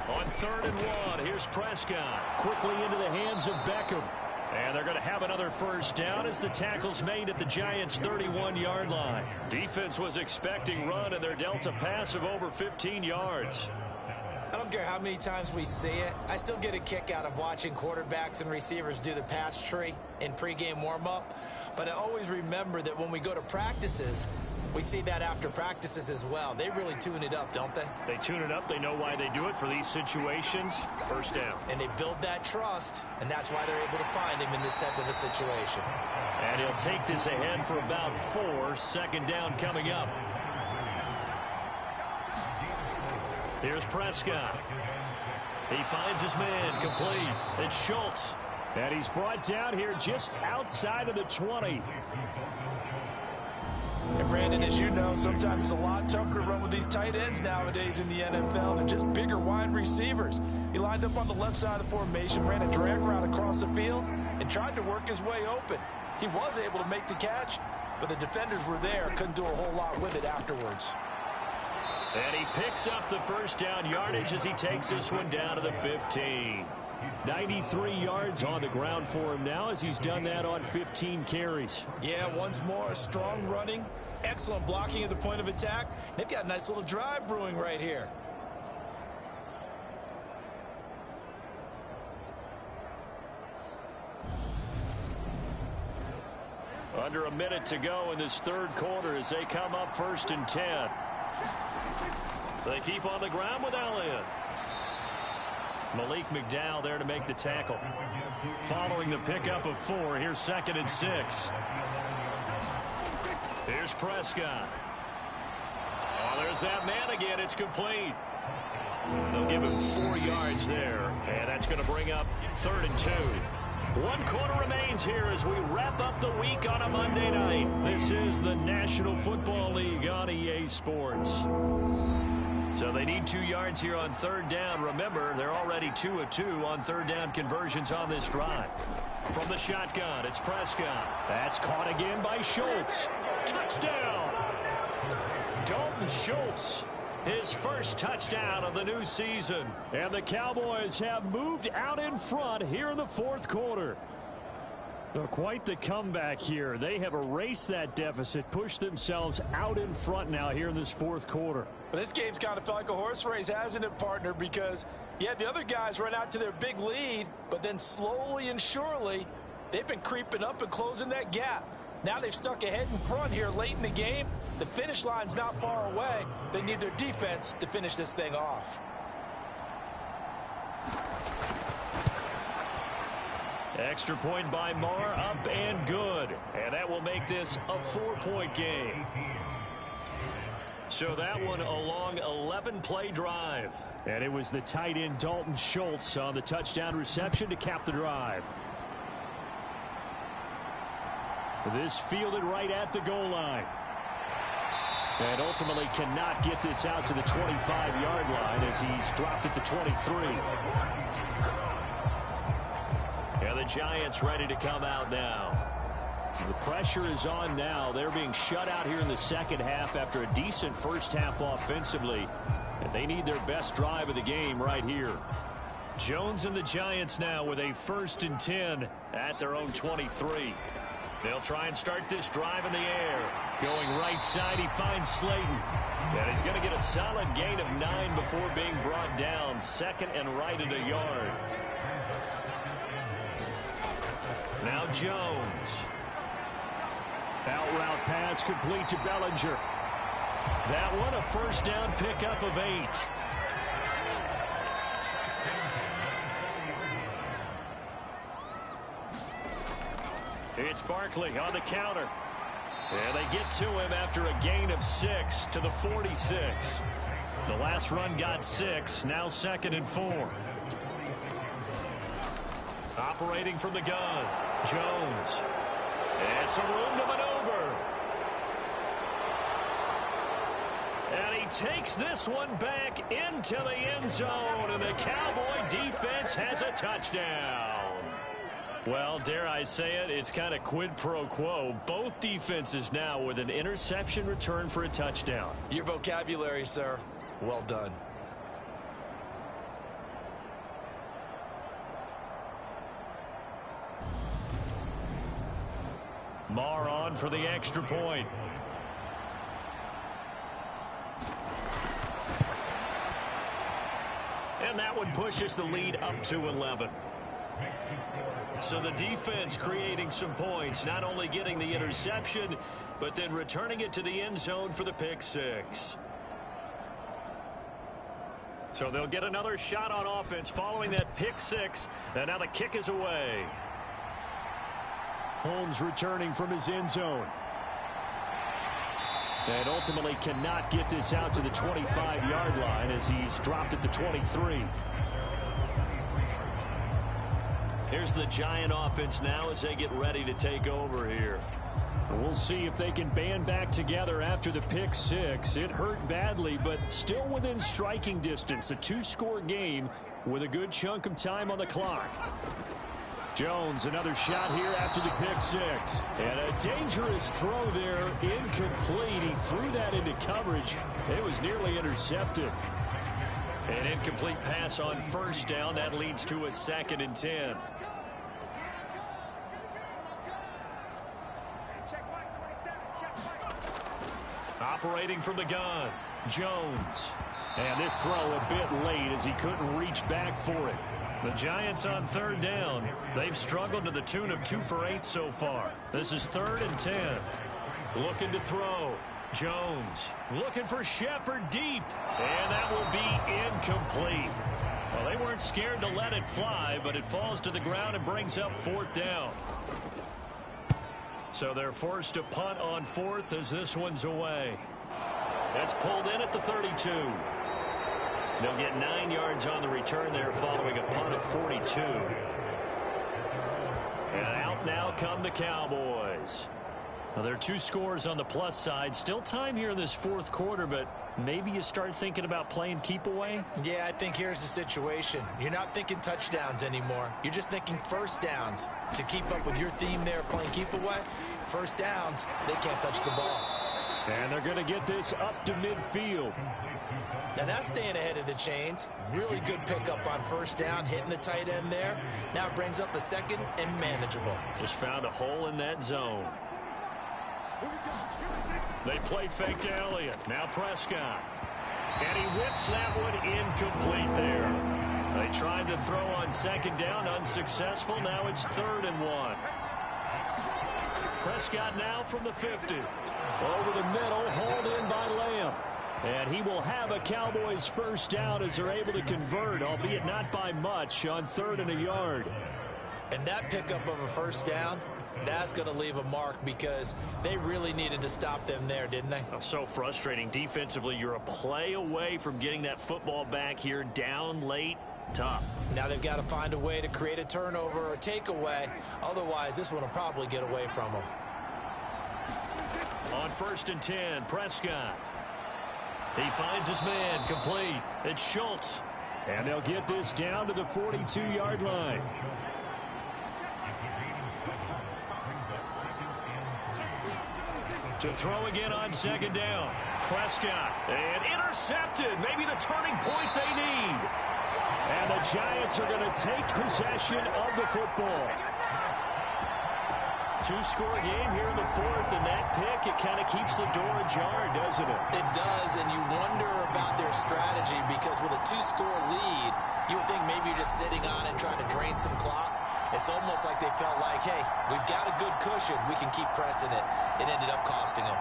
On 3rd and 1, here's Prescott. Quickly into the hands of Beckham. And they're going to have another first down as the tackle's made at the Giants' 31-yard line. Defense was expecting run, and they're dealt a pass of over 15 yards. I don't care how many times we see it. I still get a kick out of watching quarterbacks and receivers do the pass tree in pregame warm-up. But I always remember that when we go to practices, we see that after practices as well. They really tune it up, don't they? They tune it up. They know why they do it for these situations. First down. And they build that trust, and that's why they're able to find him in this type of a situation. And he'll take this ahead for about 4. 2nd down coming up. Here's Prescott. He finds his man, complete. It's Schultz. And he's brought down here just outside of the 20. And Brandon, as you know, sometimes it's a lot tougher to run with these tight ends nowadays in the NFL than just bigger wide receivers. He lined up on the left side of the formation, ran a drag route across the field, and tried to work his way open. He was able to make the catch, but the defenders were there, couldn't do a whole lot with it afterwards. And he picks up the first down yardage as he takes this one down to the 15. 93 yards on the ground for him now as he's done that on 15 carries. Yeah, once more, strong running, excellent blocking at the point of attack. They've got a nice little drive brewing right here. Under a minute to go in this 3rd quarter as they come up 1st and 10. They keep on the ground with Elliott. Malik McDowell there to make the tackle. Following the pickup of 4, here's 2nd and 6. Here's Prescott. Oh, there's that man again. It's complete. They'll give him 4 yards there, and that's going to bring up 3rd and 2. 1 quarter remains here as we wrap up the week on a Monday night. This is the National Football League on EA Sports. So they need 2 yards here on 3rd down. Remember, they're already 2 of 2 on 3rd down conversions on this drive. From the shotgun, it's Prescott. That's caught again by Schultz. Touchdown! Dalton Schultz, his first touchdown of the new season. And the Cowboys have moved out in front here in the 4th quarter. Quite the comeback here. They have erased that deficit, pushed themselves out in front now here in this 4th quarter. But this game's kind of felt like a horse race, hasn't it, partner? Because, yeah, the other guys run out to their big lead, but then slowly and surely, they've been creeping up and closing that gap. Now they've stuck ahead in front here late in the game. The finish line's not far away. They need their defense to finish this thing off. Extra point by Marr, up and good. And that will make this a 4-point game. So that one a long 11-play drive. And it was the tight end Dalton Schultz on the touchdown reception to cap the drive. This fielded right at the goal line. And ultimately cannot get this out to the 25-yard line as he's dropped at the 23. And the Giants ready to come out now. The pressure is on now. They're being shut out here in the second half after a decent first half offensively. And they need their best drive of the game right here. Jones and the Giants now with a 1st and 10 at their own 23. They'll try and start this drive in the air. Going right side, he finds Slayton. And he's going to get a solid gain of 9 before being brought down. 2nd and right at a yard. Now Jones. Out route pass complete to Bellinger. That one a first down pickup of 8. It's Barkley on the counter. And they get to him after a gain of 6 to the 46. The last run got 6, now 2nd and 4. Operating from the gun, Jones. It's a room to maneuver. And he takes this one back into the end zone, and the Cowboy defense has a touchdown. Well, dare I say it, it's kind of quid pro quo. Both defenses now with an interception return for a touchdown. Your vocabulary, sir. Well done. Marr on for the extra point. And that one pushes the lead up to 11. So the defense creating some points, not only getting the interception, but then returning it to the end zone for the pick 6. So they'll get another shot on offense following that pick 6, and now the kick is away. Holmes returning from his end zone. And ultimately cannot get this out to the 25-yard line as he's dropped at the 23. Here's the Giant offense now as they get ready to take over here. We'll see if they can band back together after the pick 6. It hurt badly, but still within striking distance. A 2-score game with a good chunk of time on the clock. Jones, another shot here after the pick 6. And a dangerous throw there, incomplete. He threw that into coverage. It was nearly intercepted. An incomplete pass on first down. That leads to a 2nd and 10. Operating from the gun, Jones. And this throw a bit late as he couldn't reach back for it. The Giants on 3rd down. They've struggled to the tune of 2 for 8 so far. This is 3rd and 10. Looking to throw. Jones looking for Shepard deep. And that will be incomplete. Well, they weren't scared to let it fly, but it falls to the ground and brings up 4th down. So they're forced to punt on 4th as this one's away. That's pulled in at the 32. They'll get 9 yards on the return there following a punt of 42. And out now come the Cowboys. Now, there are 2 scores on the plus side. Still time here in this 4th quarter, but maybe you start thinking about playing keep away? Yeah, I think here's the situation. You're not thinking touchdowns anymore. You're just thinking first downs. To keep up with your theme there, playing keep away, first downs, they can't touch the ball. And they're going to get this up to midfield. Now that's staying ahead of the chains. Really good pickup on first down, hitting the tight end there. Now it brings up a 2nd and manageable. Just found a hole in that zone. They play fake to Elliott. Now Prescott. And he whips that one incomplete there. They tried to throw on 2nd down, unsuccessful. Now it's 3rd and 1. Prescott now from the 50. Over the middle, hauled in by Lamb. And he will have a Cowboys first down as they're able to convert, albeit not by much, on 3rd and a yard. And that pickup of a first down, that's going to leave a mark because they really needed to stop them there, didn't they? So frustrating. Defensively, you're a play away from getting that football back here down late. Tough. Now they've got to find a way to create a turnover or a takeaway. Otherwise, this one will probably get away from them. On 1st and 10, Prescott. He finds his man, complete. It's Schultz. And they'll get this down to the 42-yard line. To throw again on 2nd down. Prescott. And intercepted. Maybe the turning point they need. And the Giants are going to take possession of the football. 2-score game here in the 4th, and that pick, it kind of keeps the door ajar, doesn't it? It does, and you wonder about their strategy because with a 2-score lead, you would think maybe you're just sitting on it trying to drain some clock. It's almost like they felt like, hey, we've got a good cushion. We can keep pressing it. It ended up costing them.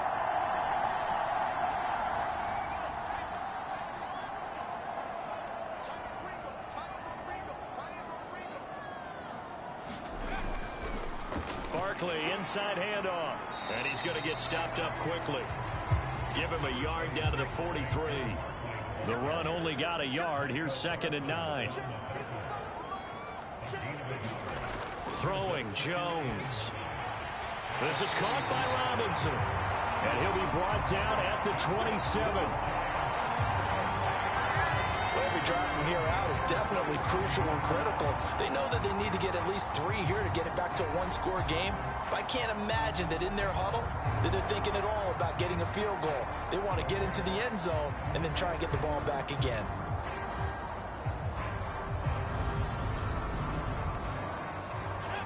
Barkley, inside handoff. And he's going to get stopped up quickly. Give him a yard down to the 43. The run only got a yard. Here's 2nd and 9. Throwing Jones. This is caught by Robinson. And he'll be brought down at the 27. Every drive from here out is definitely crucial and critical. They know that they need to get at least 3 here to get it back to a one-score game. But I can't imagine that in their huddle that they're thinking at all about getting a field goal. They want to get into the end zone and then try and get the ball back again.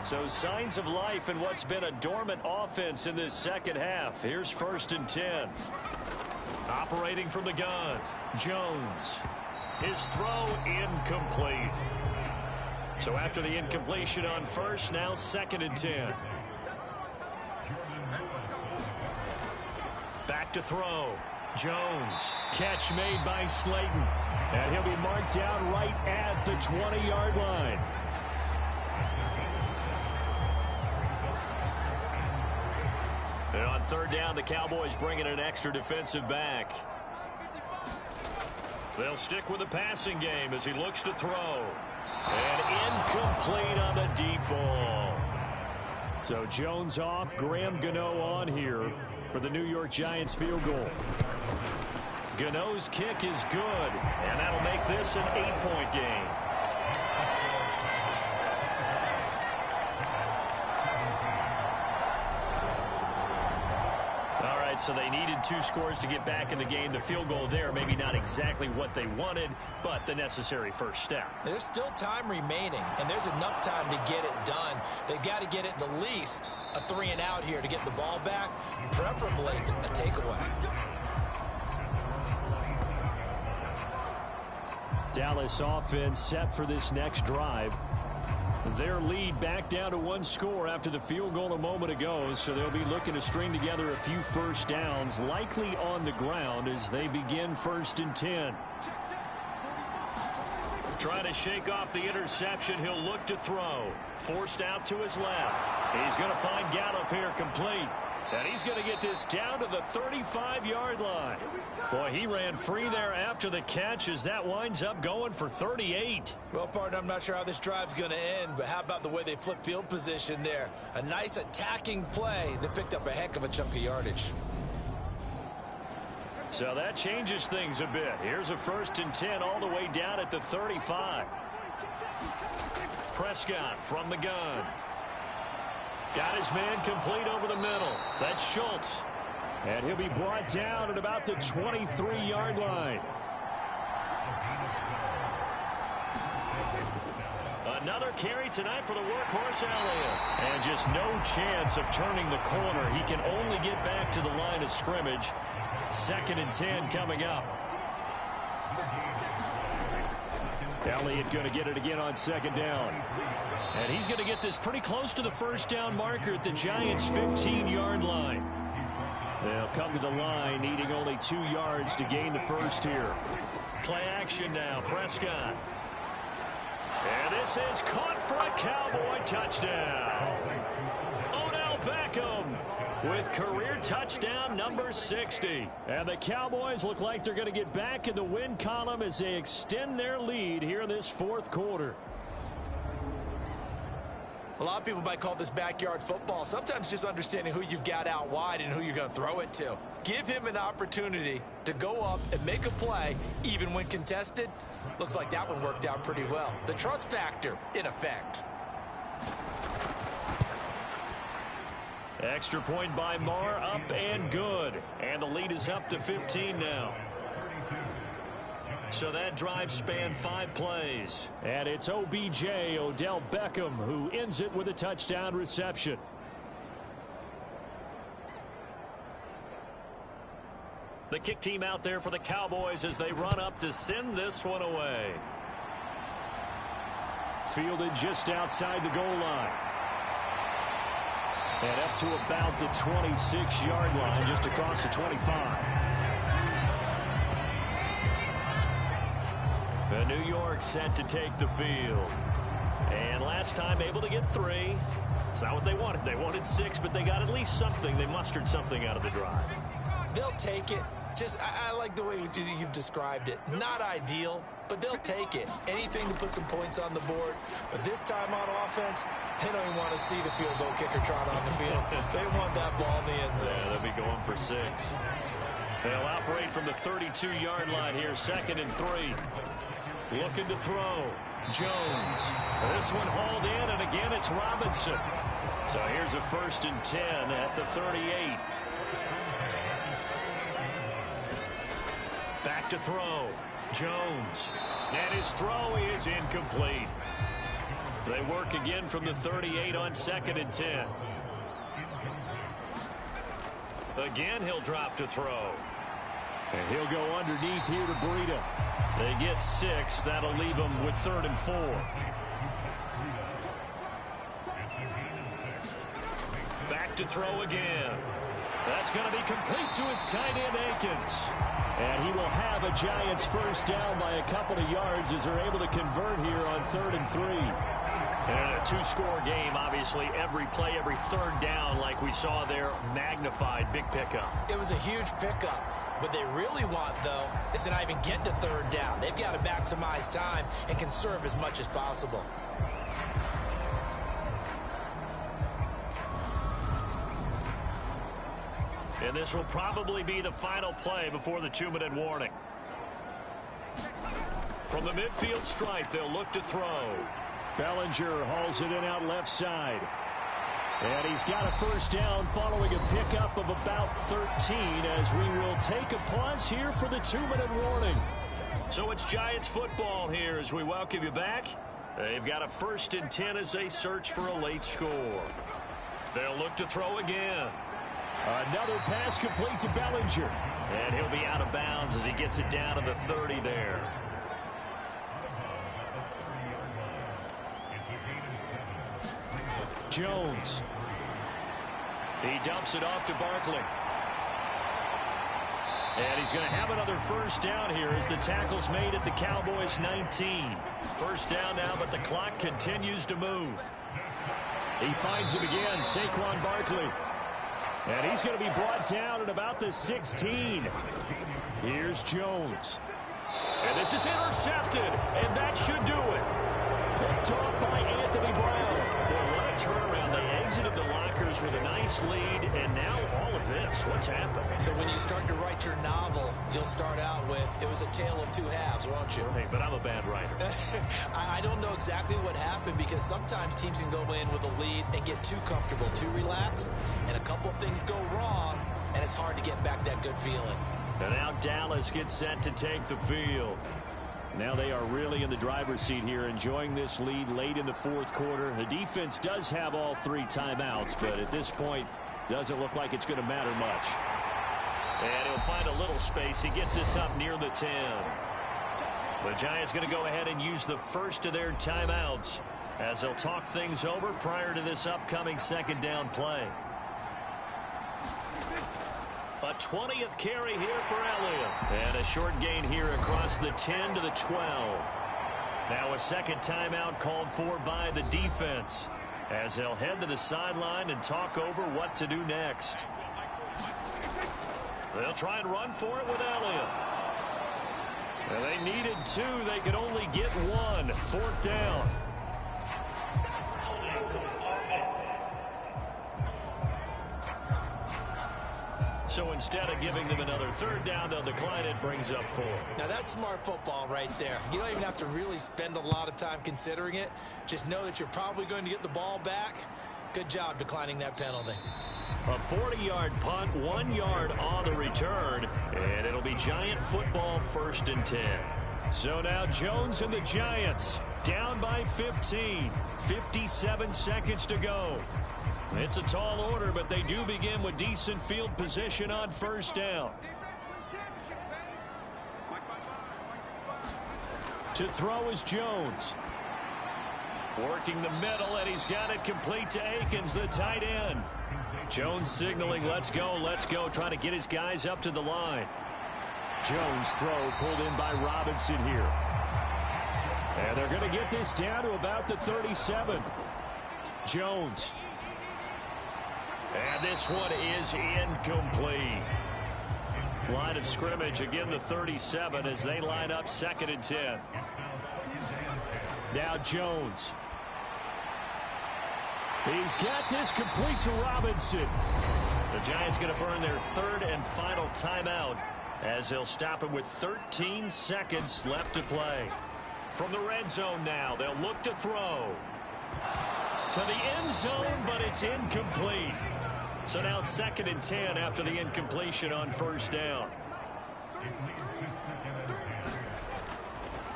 So signs of life in what's been a dormant offense in this second half. Here's 1st and 10. Operating from the gun, Jones. His throw incomplete. So after the incompletion on first, now 2nd and 10. Back to throw. Jones. Catch made by Slayton. And he'll be marked down right at the 20-yard line. And on 3rd down, the Cowboys bring in an extra defensive back. They'll stick with the passing game as he looks to throw. And incomplete on the deep ball. So Jones off, Graham Gano on here for the New York Giants field goal. Gano's kick is good, and that'll make this an 8-point game. So they needed 2 scores to get back in the game. The field goal there, maybe not exactly what they wanted, but the necessary first step. There's still time remaining, and there's enough time to get it done. They've got to get it the least a 3-and-out here to get the ball back, preferably a takeaway. Dallas offense set for this next drive. Their lead back down to 1 score after the field goal a moment ago, so they'll be looking to string together a few first downs, likely on the ground as they begin 1st and 10. Trying to shake off the interception, he'll look to throw. Forced out to his left. He's going to find Gallup here complete. And he's going to get this down to the 35-yard line. Boy, he ran free there after the catch as that winds up going for 38. Well, partner, I'm not sure how this drive's going to end, but how about the way they flip field position there? A nice attacking play that picked up a heck of a chunk of yardage. So that changes things a bit. Here's a 1st and 10 all the way down at the 35. Prescott from the gun. Got his man complete over the middle. That's Schultz. And he'll be brought down at about the 23-yard line. Another carry tonight for the workhorse Elliott. And just no chance of turning the corner. He can only get back to the line of scrimmage. 2nd and 10 coming up. Elliott going to get it again on 2nd down. And he's going to get this pretty close to the first down marker at the Giants' 15-yard line. They'll come to the line, needing only 2 yards to gain the first here. Play action now, Prescott. And this is caught for a Cowboy touchdown. Odell Beckham with career touchdown number 60. And the Cowboys look like they're going to get back in the win column as they extend their lead here in this 4th quarter. A lot of people might call this backyard football. Sometimes just understanding who you've got out wide and who you're going to throw it to. Give him an opportunity to go up and make a play, even when contested. Looks like that one worked out pretty well. The trust factor in effect. Extra point by Marr, up and good. And the lead is up to 15 now. So that drive spanned 5 plays. And it's OBJ, Odell Beckham, who ends it with a touchdown reception. The kick team out there for the Cowboys as they run up to send this one away. Fielded just outside the goal line. And up to about the 26-yard line, just across the 25. And New York set to take the field. And last time able to get 3. It's not what they wanted. They wanted 6, but they got at least something. They mustered something out of the drive. They'll take it. I like the way you've described it. Not ideal, but they'll take it. Anything to put some points on the board. But this time on offense, they don't even want to see the field goal kicker trot on the field. They want that ball in the end zone. Yeah, they'll be going for 6. They'll operate from the 32-yard line here, 2nd and 3. Looking to throw. Jones. This one hauled in, and again it's Robinson. So here's a 1st and 10 at the 38. Back to throw. Jones. And his throw is incomplete. They work again from the 38 on 2nd and 10. Again, he'll drop to throw. And he'll go underneath here to Breida. They get 6. That'll leave them with 3rd and 4. Back to throw again. That's going to be complete to his tight end, Akins. And he will have a Giants 1st down by a couple of yards as they're able to convert here on 3rd and 3. And a 2-score game, obviously, every play, every 3rd down, like we saw there, magnified, big pickup. It was a huge pickup. What they really want, though, is to not even get to 3rd down. They've got to maximize time and conserve as much as possible. And this will probably be the final play before the 2-minute warning. From the midfield stripe, they'll look to throw. Bellinger hauls it in out left side. And he's got a 1st down following a pickup of about 13 as we will take a pause here for the 2-minute warning. So it's Giants football here as we welcome you back. They've got a 1st and 10 as they search for a late score. They'll look to throw again. Another pass complete to Bellinger. And he'll be out of bounds as he gets it down to the 30 there. Jones. He dumps it off to Barkley. And he's going to have another 1st down here as the tackle's made at the Cowboys 19. 1st down now, but the clock continues to move. He finds him again, Saquon Barkley. And he's going to be brought down at about the 16. Here's Jones. And this is intercepted, and that should do it. Picked off by Anthony Brown. Well, what a turnaround. They exited the lockers with a nice lead, and now all of this. What's happened? So when you start to write your novel, you'll start out with, it was a tale of 2 halves, won't you? Hey, but I'm a bad writer. I don't know exactly what happened because sometimes teams can go in with a lead and get too comfortable, too relaxed, and a couple of things go wrong, and it's hard to get back that good feeling. And now Dallas gets set to take the field. Now they are really in the driver's seat here, enjoying this lead late in the 4th quarter. The defense does have all 3 timeouts, but at this point, doesn't look like it's going to matter much. And he'll find a little space. He gets this up near the 10. The Giants going to go ahead and use the first of their timeouts as they'll talk things over prior to this upcoming 2nd down play. A 20th carry here for Elliott. And a short gain here across the 10 to the 12. Now a 2nd timeout called for by the defense as they'll head to the sideline and talk over what to do next. They'll try and run for it with Elliott. And they needed 2. They could only get 1. 4th down. So instead of giving them another 3rd down, they'll decline it, brings up 4. Now that's smart football right there. You don't even have to really spend a lot of time considering it. Just know that you're probably going to get the ball back. Good job declining that penalty. A 40-yard punt, 1 yard on the return, and it'll be Giant football 1st and 10. So now Jones and the Giants down by 15. 57 seconds to go. It's a tall order, but they do begin with decent field position on 1st down. To throw is Jones. Working the middle, and he's got it complete to Akins, the tight end. Jones signaling, let's go, trying to get his guys up to the line. Jones throw pulled in by Robinson here. And they're going to get this down to about the 37. Jones. And this one is incomplete. Line of scrimmage, again the 37 as they line up 2nd and 10. Now Jones. He's got this complete to Robinson. The Giants going to burn their 3rd and final timeout as they'll stop him with 13 seconds left to play. From the red zone now, they'll look to throw. To the end zone, but it's incomplete. So now 2nd and 10 after the incompletion on 1st down.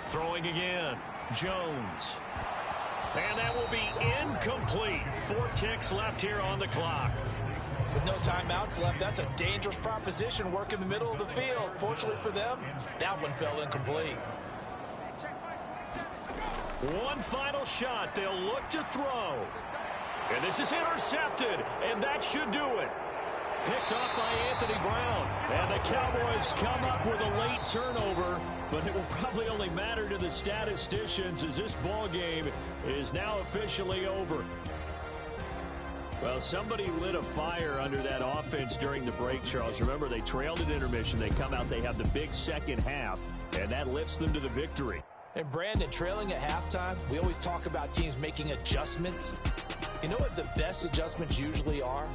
Throwing again, Jones. And that will be incomplete. 4 ticks left here on the clock. With no timeouts left, that's a dangerous proposition. Work in the middle of the field. Fortunately for them, that one fell incomplete. One final shot. They'll look to throw. And this is intercepted, and that should do it. Picked off by Anthony Brown. And the Cowboys come up with a late turnover, but it will probably only matter to the statisticians as this ball game is now officially over. Well, somebody lit a fire under that offense during the break, Charles. Remember, they trailed at intermission. They come out, they have the big second half, and that lifts them to the victory. And Brandon, trailing at halftime, we always talk about teams making adjustments. You know what the best adjustments usually are?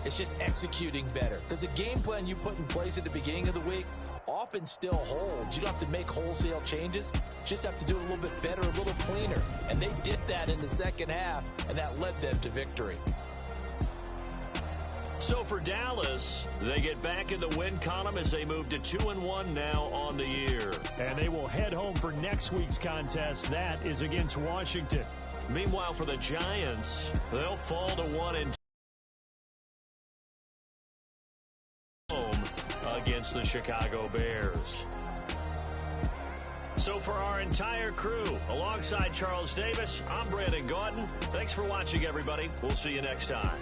It's just executing better. Because the game plan you put in place at the beginning of the week often still holds. You don't have to make wholesale changes. You just have to do it a little bit better, a little cleaner. And they did that in the second half, and that led them to victory. So for Dallas, they get back in the win column as they move to 2-1 now on the year. And they will head home for next week's contest. That is against Washington. Meanwhile, for the Giants, they'll fall to 1-2 home against the Chicago Bears. So for our entire crew, alongside Charles Davis, I'm Brandon Gaudin. Thanks for watching, everybody. We'll see you next time.